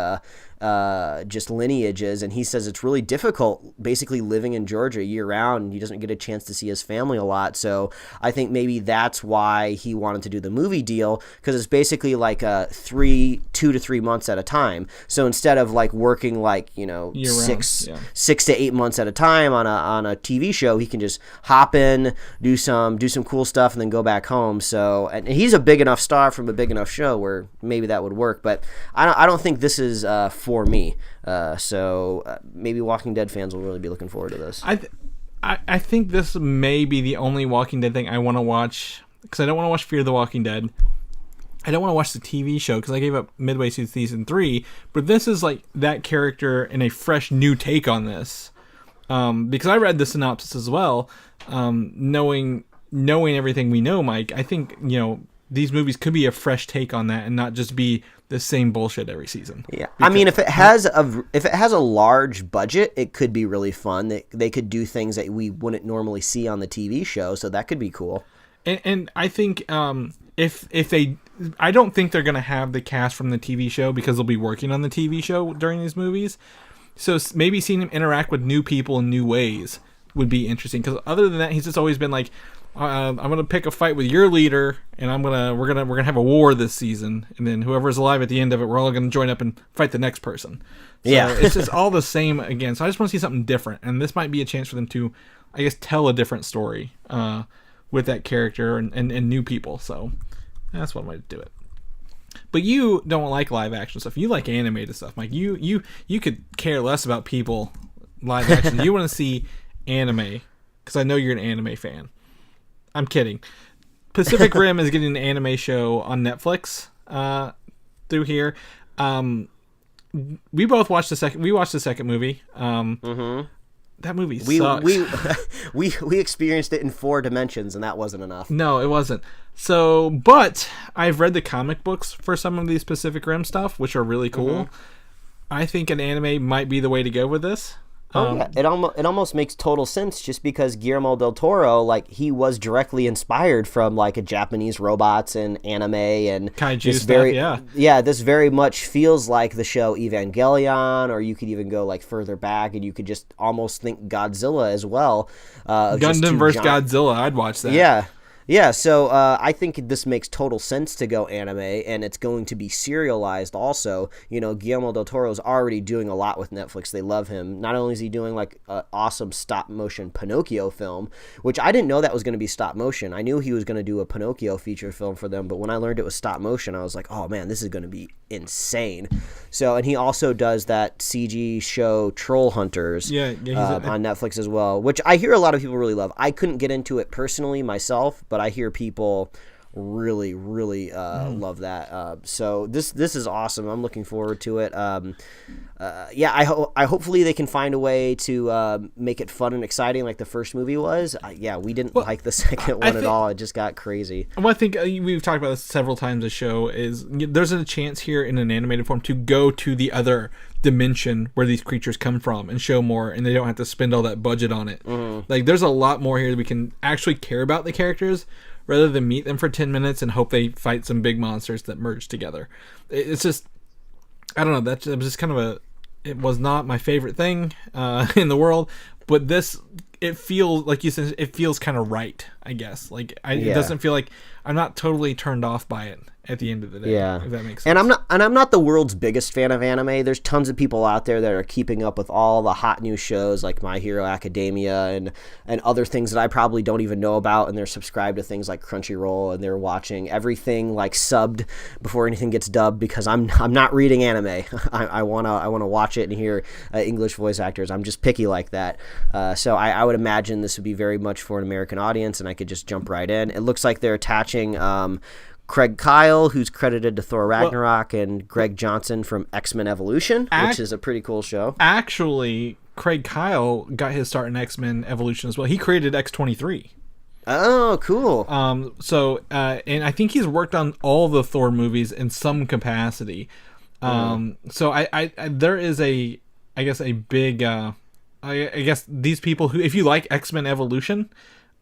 just lineages, and he says it's really difficult basically living in Georgia year round. He doesn't get a chance to see his family a lot, so I think maybe that's why he wanted to do the movie deal, because it's basically like 2 to 3 months at a time. So instead of like working like 6 to 8 months at a time on a TV show, he can just hop in, do some cool stuff, and then go back home. So, and he's a big enough star from a big enough show where maybe that would work, but I don't think this is for me. So maybe Walking Dead fans will really be looking forward to this. I think this may be the only Walking Dead thing I want to watch, because I don't want to watch Fear the Walking Dead. I don't want to watch the TV show because I gave up midway through season 3. But this is like that character and a fresh new take on this. Because I read the synopsis as well, knowing everything we know, Mike. I think these movies could be a fresh take on that and not just be the same bullshit every season. Yeah, because, I mean, if it has a large budget, it could be really fun. They could do things that we wouldn't normally see on the TV show, so that could be cool. And I think if they, I don't think they're gonna have the cast from the TV show because they'll be working on the TV show during these movies. So maybe seeing him interact with new people in new ways would be interesting. Because other than that, he's just always been like, I'm gonna pick a fight with your leader, and we're gonna have a war this season, and then whoever's alive at the end of it, we're all gonna join up and fight the next person. So it's just all the same again. So I just want to see something different, and this might be a chance for them to, I guess, tell a different story with that character and new people. So that's one way to do it. But you don't like live action stuff. You like animated stuff, Mike. You could care less about people live action. You want to see anime, because I know you're an anime fan. I'm kidding. Pacific Rim is getting an anime show on Netflix through here. We both watched the second. We watched the second movie. that movie We sucks. we experienced it in 4 dimensions, and that wasn't enough. No, it wasn't. So, but I've read the comic books for some of these Pacific Rim stuff, which are really cool. I think an anime might be the way to go with this. Yeah. It almost makes total sense, just because Guillermo del Toro, like, he was directly inspired from like a Japanese robots and anime and Kaiju this stuff, this very much feels like the show Evangelion, or you could even go like further back and you could just almost think Godzilla as well. Gundam vs. Godzilla, I'd watch that. Yeah, so I think this makes total sense to go anime, and it's going to be serialized also. You know, Guillermo del Toro is already doing a lot with Netflix. They love him. Not only is he doing like an awesome stop-motion Pinocchio film, which I didn't know that was going to be stop-motion. I knew he was going to do a Pinocchio feature film for them, but when I learned it was stop-motion, I was like, oh man, this is going to be insane. So, and he also does that CG show Troll Hunters on Netflix as well, which I hear a lot of people really love. I couldn't get into it personally myself, but I hear people really love that. So this is awesome. I'm looking forward to it. I hopefully they can find a way to make it fun and exciting like the first movie was. We didn't like the second one at all. It just got crazy. Well, I think we've talked about this several times. The show is there's a chance here in an animated form to go to the other dimension where these creatures come from and show more, and they don't have to spend all that budget on it. Like, there's a lot more here that we can actually care about the characters rather than meet them for 10 minutes and hope they fight some big monsters that merge together. It's just, I don't know, that was just kind of it was not my favorite thing in the world, but this, it feels, like you said, it feels kind of right, I guess. Like, it doesn't feel like, I'm not totally turned off by it at the end of the day. If that makes sense. And I'm not the world's biggest fan of anime. There's tons of people out there that are keeping up with all the hot new shows like My Hero Academia and other things that I probably don't even know about, and they're subscribed to things like Crunchyroll, and they're watching everything like subbed before anything gets dubbed, because I'm not reading anime. I wanna watch it and hear English voice actors. I'm just picky like that. So I would imagine this would be very much for an American audience, and I could just jump right in. It looks like they're attaching Craig Kyle, who's credited to Thor Ragnarok, and Greg Johnson from X-Men Evolution, which is a pretty cool show. Actually, Craig Kyle got his start in X-Men Evolution as well. He created X-23. Oh, cool. And I think he's worked on all the Thor movies in some capacity. So I there is I guess a big I guess these people who, if you like X-Men Evolution,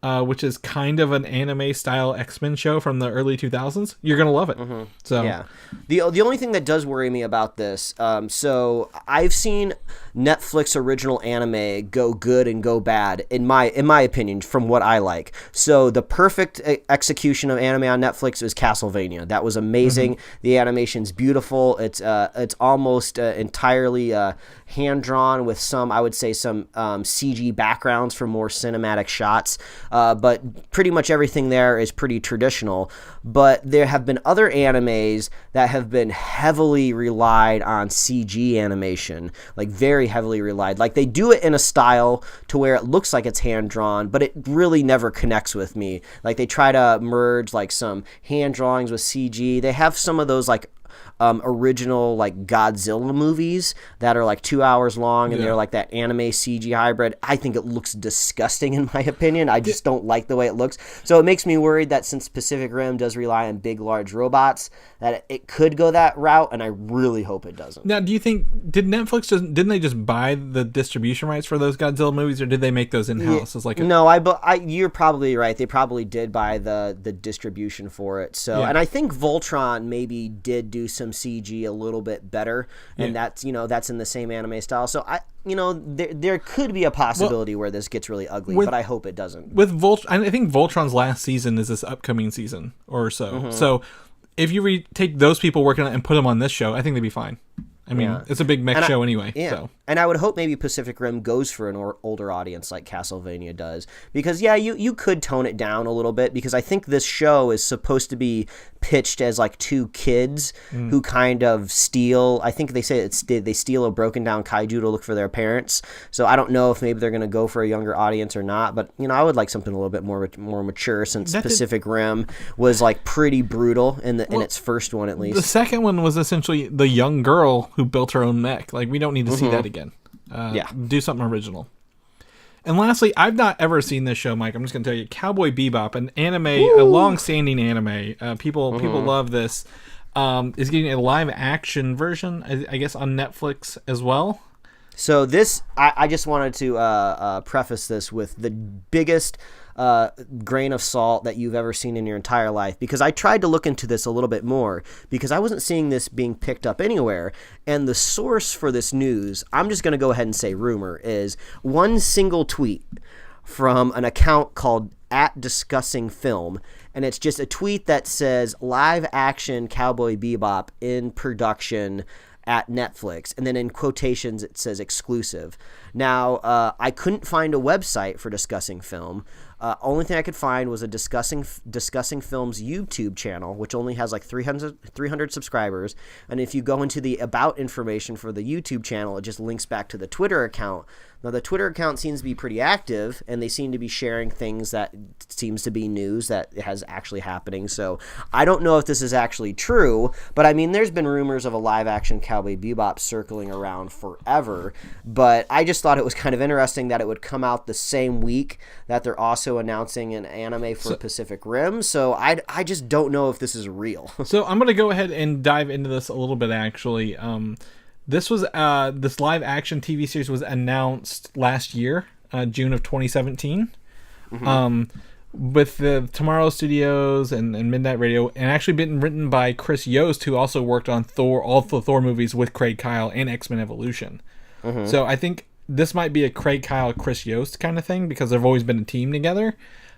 which is kind of an anime style X-Men show from the early 2000s, you're gonna love it. So yeah, the only thing that does worry me about this, so I've seen Netflix original anime go good and go bad in my opinion, from what I like. So the perfect execution of anime on Netflix is Castlevania. That was amazing. The animation's beautiful. It's almost entirely hand drawn with some, I would say, some CG backgrounds for more cinematic shots. But pretty much everything there is pretty traditional. But there have been other animes that have been heavily relied on CG animation, like very heavily relied. Like, they do it in a style to where it looks like it's hand drawn, but it really never connects with me. Like, they try to merge like some hand drawings with CG. They have some of those like original like Godzilla movies that are like 2 hours long, and they're like that anime CG hybrid. I think it looks disgusting in my opinion. I just don't like the way it looks. So it makes me worried that since Pacific Rim does rely on big, large robots, that it could go that route, and I really hope it doesn't. Now, do you think, didn't they just buy the distribution rights for those Godzilla movies, or did they make those in-house? You're probably right. They probably did buy the distribution for it. So, and I think Voltron maybe did do some CG a little bit better, and that's in the same anime style. So there could be a possibility where this gets really ugly, but I hope it doesn't. With I think Voltron's last season is this upcoming season or so. So if you take those people working on it and put them on this show, I think they'd be fine. I mean, it's a big mech show anyway. Yeah. So. And I would hope maybe Pacific Rim goes for an older audience like Castlevania does. Because, you could tone it down a little bit, because I think this show is supposed to be pitched as like two kids who kind of steal. I think they say they steal a broken down kaiju to look for their parents. So I don't know if maybe they're going to go for a younger audience or not. But, I would like something a little bit more mature, since Pacific Rim was like pretty brutal in its first one, at least. The second one was essentially the young girl who built her own mech. Like, we don't need to see that again. Do something original. And lastly, I've not ever seen this show, Mike. I'm just going to tell you, Cowboy Bebop, an anime, a long-standing anime. People love this. Is getting a live-action version, I guess, on Netflix as well. So this, I just wanted to preface this with the biggest grain of salt that you've ever seen in your entire life, because I tried to look into this a little bit more because I wasn't seeing this being picked up anywhere. And the source for this news, I'm just going to go ahead and say rumor, is one single tweet from an account called @discussingfilm, and it's just a tweet that says live action Cowboy Bebop in production at Netflix, and then in quotations it says exclusive. Now, I couldn't find a website for Discussing Film. Only thing I could find was a Discussing Film's YouTube channel, which only has like 300 subscribers. And if you go into the about information for the YouTube channel, it just links back to the Twitter account. Now, the Twitter account seems to be pretty active, and they seem to be sharing things that seems to be news that has actually happening. So I don't know if this is actually true, but I mean, there's been rumors of a live-action Cowboy Bebop circling around forever. But I just thought it was kind of interesting that it would come out the same week that they're also announcing an anime for Pacific Rim. So I just don't know if this is real. So I'm going to go ahead and dive into this a little bit, actually. This live action TV series was announced last year, June of 2017, with the Tomorrow Studios and Midnight Radio, and actually been written by Chris Yost, who also worked on all the Thor movies with Craig Kyle and X-Men Evolution. So I think this might be a Craig Kyle, Chris Yost kind of thing, because they've always been a team together.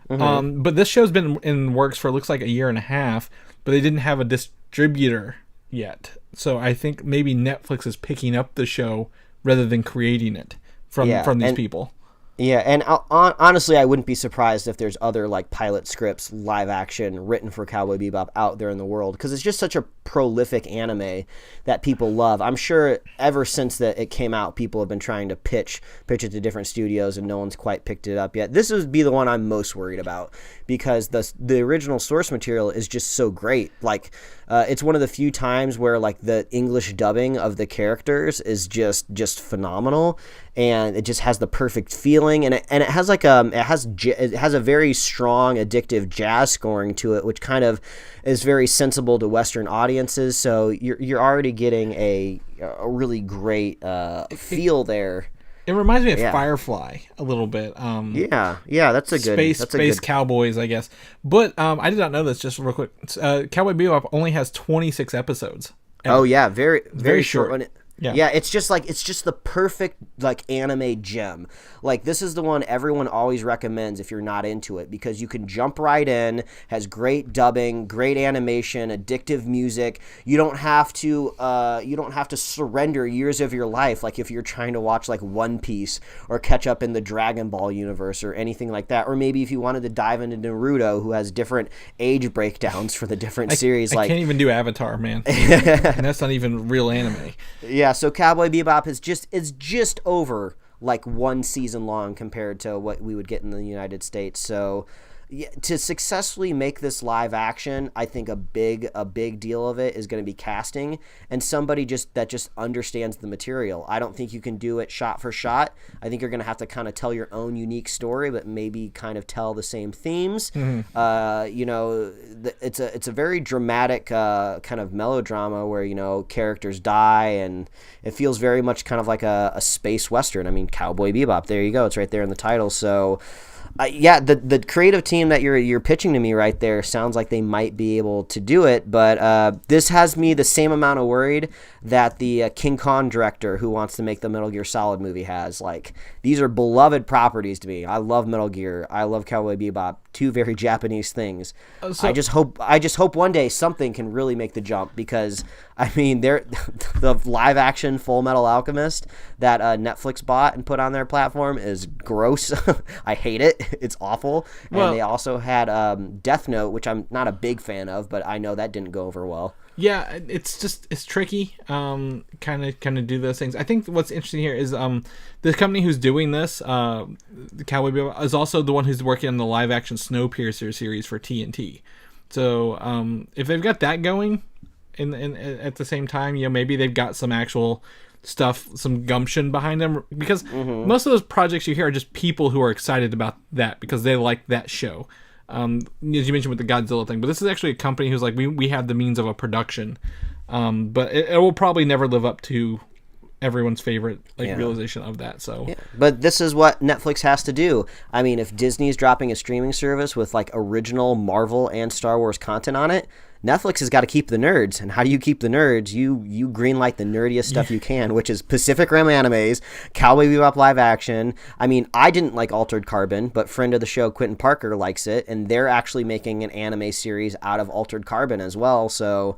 But this show's been in works for, looks like, a year and a half, but they didn't have a distributor yet. So I think maybe Netflix is picking up the show rather than creating it from these people. Yeah, and honestly, I wouldn't be surprised if there's other like pilot scripts, live action, written for Cowboy Bebop out there in the world, because it's just such a prolific anime that people love. I'm sure ever since that it came out, people have been trying to pitch it to different studios, and no one's quite picked it up yet. This would be the one I'm most worried about, because the original source material is just so great. Like, it's one of the few times where like the English dubbing of the characters is just phenomenal, and it just has the perfect feeling, and it has like it has a very strong addictive jazz scoring to it, which kind of is very sensible to Western audiences. So you're already getting a really great feel there. It reminds me of Firefly a little bit. That's a good space cowboys, I guess. But I did not know this. Just real quick, Cowboy Bebop only has 26 episodes. Oh yeah, very short. Yeah, it's just the perfect like anime gem. Like, this is the one everyone always recommends if you're not into it, because you can jump right in, has great dubbing, great animation, addictive music. You don't have to surrender years of your life like if you're trying to watch like One Piece or catch up in the Dragon Ball universe or anything like that. Or maybe if you wanted to dive into Naruto, who has different age breakdowns for the different series. I can't even do Avatar, man. And that's not even real anime. Yeah, so Cowboy Bebop is just over like one season long compared to what we would get in the United States. So yeah, to successfully make this live action, I think a big deal of it is going to be casting, and somebody that just understands the material. I don't think you can do it shot for shot. I think you're going to have to kind of tell your own unique story, but maybe kind of tell the same themes. It's a very dramatic kind of melodrama where characters die, and it feels very much kind of like a space western. I mean, Cowboy Bebop. There you go. It's right there in the title. So. The creative team that you're pitching to me right there sounds like they might be able to do it, but this has me the same amount of worried that the King Kong director who wants to make the Metal Gear Solid movie has. Like, these are beloved properties to me. I love Metal Gear. I love Cowboy Bebop. Two very Japanese things. I just hope one day something can really make the jump, because I mean, the live action Full Metal Alchemist that Netflix bought and put on their platform is gross. I hate it. It's awful. And they also had Death Note, which I'm not a big fan of, but I know that didn't go over well. Yeah, it's tricky, kind of do those things. I think what's interesting here is the company who's doing this, the Cowboy Bebop, is also the one who's working on the live action Snowpiercer series for TNT. So if they've got that going, at the same time, maybe they've got some actual stuff, some gumption behind them, because most of those projects you hear are just people who are excited about that because they like that show. As you mentioned with the Godzilla thing, but this is actually a company who's like, we have the means of a production, but it will probably never live up to everyone's favorite realization of that. So but this is what Netflix has to do. I mean, if Disney's dropping a streaming service with like original Marvel and Star Wars content on it, Netflix has got to keep the nerds. And how do you keep the nerds? You greenlight the nerdiest stuff you can, which is Pacific Rim animes, Cowboy Bebop live action. I mean, I didn't like Altered Carbon, but friend of the show Quentin Parker likes it, and they're actually making an anime series out of Altered Carbon as well. So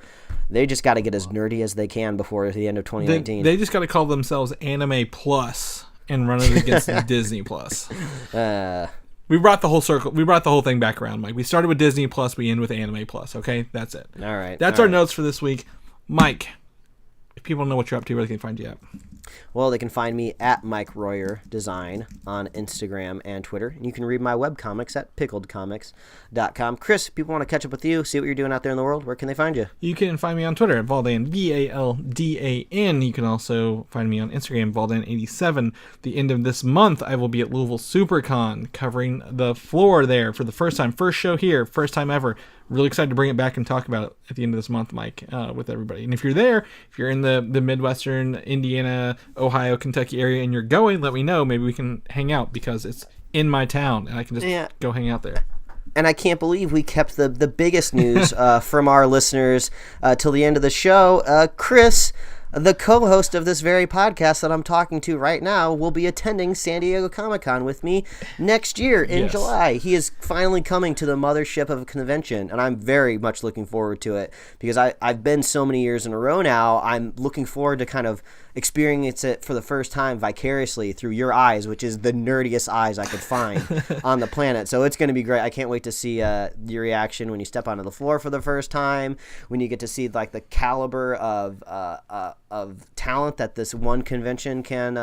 they just got to get as nerdy as they can before the end of 2019. They just got to call themselves Anime Plus and run it against Disney Plus. We brought the whole circle. We brought the whole thing back around, Mike. We started with Disney Plus. We end with Anime Plus. Okay, that's it. All right. That's our notes for this week, Mike. If people know what you're up to, where they can find you at? Well, they can find me at Mike Royer Design on Instagram and Twitter. And you can read my webcomics at pickledcomics.com. Chris, if people want to catch up with you, see what you're doing out there in the world, where can they find you? You can find me on Twitter at Valdan, Valdan. You can also find me on Instagram, Valdan87. The end of this month, I will be at Louisville SuperCon covering the floor there for the first time. First show here, first time ever. Really excited to bring it back and talk about it at the end of this month, Mike, with everybody. And if you're there, if you're in the Midwestern, Indiana, Ohio, Kentucky area, and you're going, let me know. Maybe we can hang out because it's in my town, and I can just go hang out there. And I can't believe we kept the biggest news from our listeners till the end of the show. Chris, the co-host of this very podcast that I'm talking to right now, will be attending San Diego Comic-Con with me next year in July. He is finally coming to the mothership of a convention, and I'm very much looking forward to it because I've been so many years in a row now. I'm looking forward to kind of experience it for the first time vicariously through your eyes, which is the nerdiest eyes I could find on the planet. So it's going to be great. I can't wait to see your reaction when you step onto the floor for the first time, when you get to see like the caliber of talent that this one convention can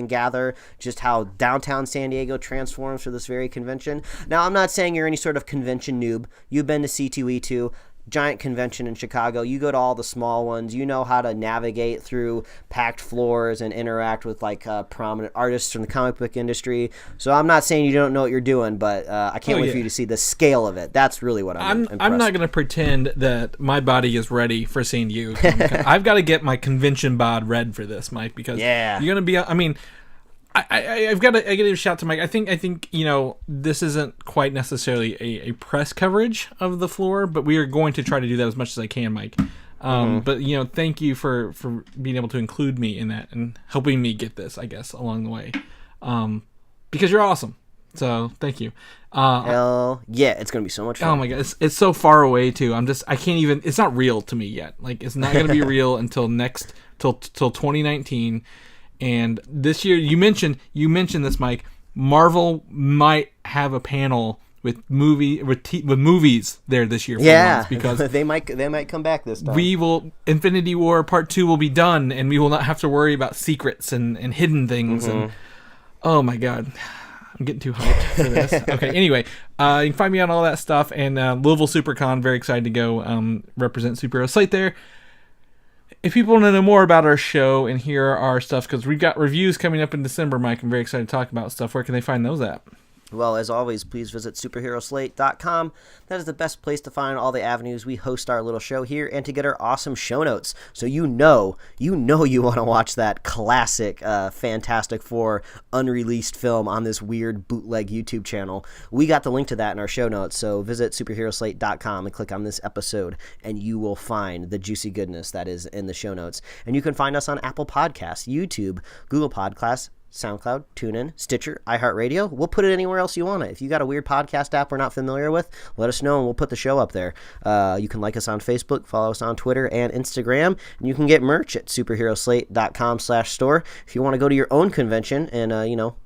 gather, just how downtown San Diego transforms for this very convention. Now, I'm not saying you're any sort of convention noob. You've been to C2E2, giant convention in Chicago. You go to all the small ones. You know how to navigate through packed floors and interact with like prominent artists from the comic book industry. So I'm not saying you don't know what you're doing, but I can't wait for you to see the scale of it. That's really what I'm not going to pretend that my body is ready for San Diego Comic-Con. I've got to get my convention bod read for this, Mike, because you're going to be, I mean, I got to give a shout to Mike. I think this isn't quite necessarily a press coverage of the floor, but we are going to try to do that as much as I can, Mike. But thank you for being able to include me in that and helping me get this, I guess, along the way, because you're awesome. So thank you. Hell yeah, it's gonna be so much fun. Oh my god, it's so far away too. I can't even. It's not real to me yet. Like it's not gonna be real until till 2019. And this year, you mentioned this, Mike. Marvel might have a panel with movies there this year. Yeah, because they might come back this time. Infinity War Part 2 will be done, and we will not have to worry about secrets and hidden things. And oh my god, I'm getting too hyped for this. Okay, anyway, you can find me on all that stuff, and Louisville SuperCon. Very excited to go represent Superhero Slate there. If people want to know more about our show and hear our stuff, because we've got reviews coming up in December, Mike, I'm very excited to talk about stuff. Where can they find those at? Well, as always, please visit superheroslate.com. That is the best place to find all the avenues we host our little show here and to get our awesome show notes. So you know you want to watch that classic Fantastic Four unreleased film on this weird bootleg YouTube channel. We got the link to that in our show notes, so visit superheroslate.com and click on this episode, and you will find the juicy goodness that is in the show notes. And you can find us on Apple Podcasts, YouTube, Google Podcasts, SoundCloud, TuneIn, Stitcher, iHeartRadio. We'll put it anywhere else you want it. If you got a weird podcast app we're not familiar with, let us know and we'll put the show up there. You can like us on Facebook, follow us on Twitter and Instagram, and you can get merch at superheroslate.com/store. If you want to go to your own convention and,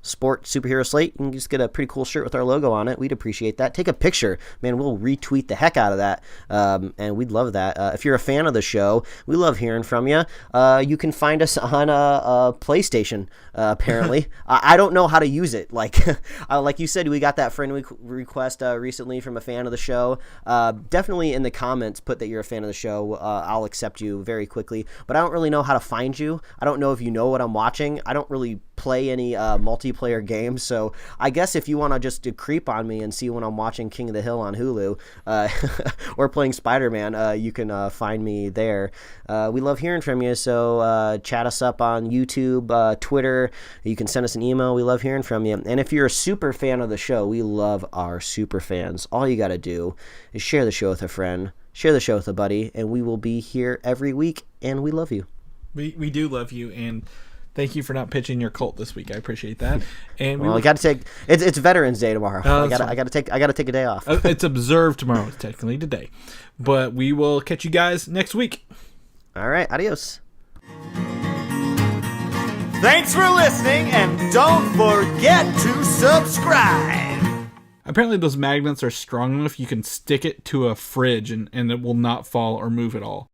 sport Superhero Slate, you can just get a pretty cool shirt with our logo on it. We'd appreciate that. Take a picture. Man, we'll retweet the heck out of that, and we'd love that. If you're a fan of the show, we love hearing from you. You can find us on PlayStation, apparently. apparently. I don't know how to use it. Like like you said, we got that friend request recently from a fan of the show. Definitely in the comments, put that you're a fan of the show. I'll accept you very quickly. But I don't really know how to find you. I don't know if you know what I'm watching. I don't really play any multiplayer games, so I guess if you want to just creep on me and see when I'm watching King of the Hill on Hulu or playing Spider-Man, you can find me there. We love hearing from you, so chat us up on YouTube, Twitter. You can send us an email. We love hearing from you. And if you're a super fan of the show, we love our super fans. All you got to do is share the show with a friend, share the show with a buddy, and we will be here every week, and we love you. We do love you, and thank you for not pitching your cult this week. I appreciate that. And we got to take it's Veterans Day tomorrow. I got to take a day off. It's observed tomorrow. It's technically today, but we will catch you guys next week. All right, adios. Thanks for listening, and don't forget to subscribe. Apparently, those magnets are strong enough you can stick it to a fridge and it will not fall or move at all.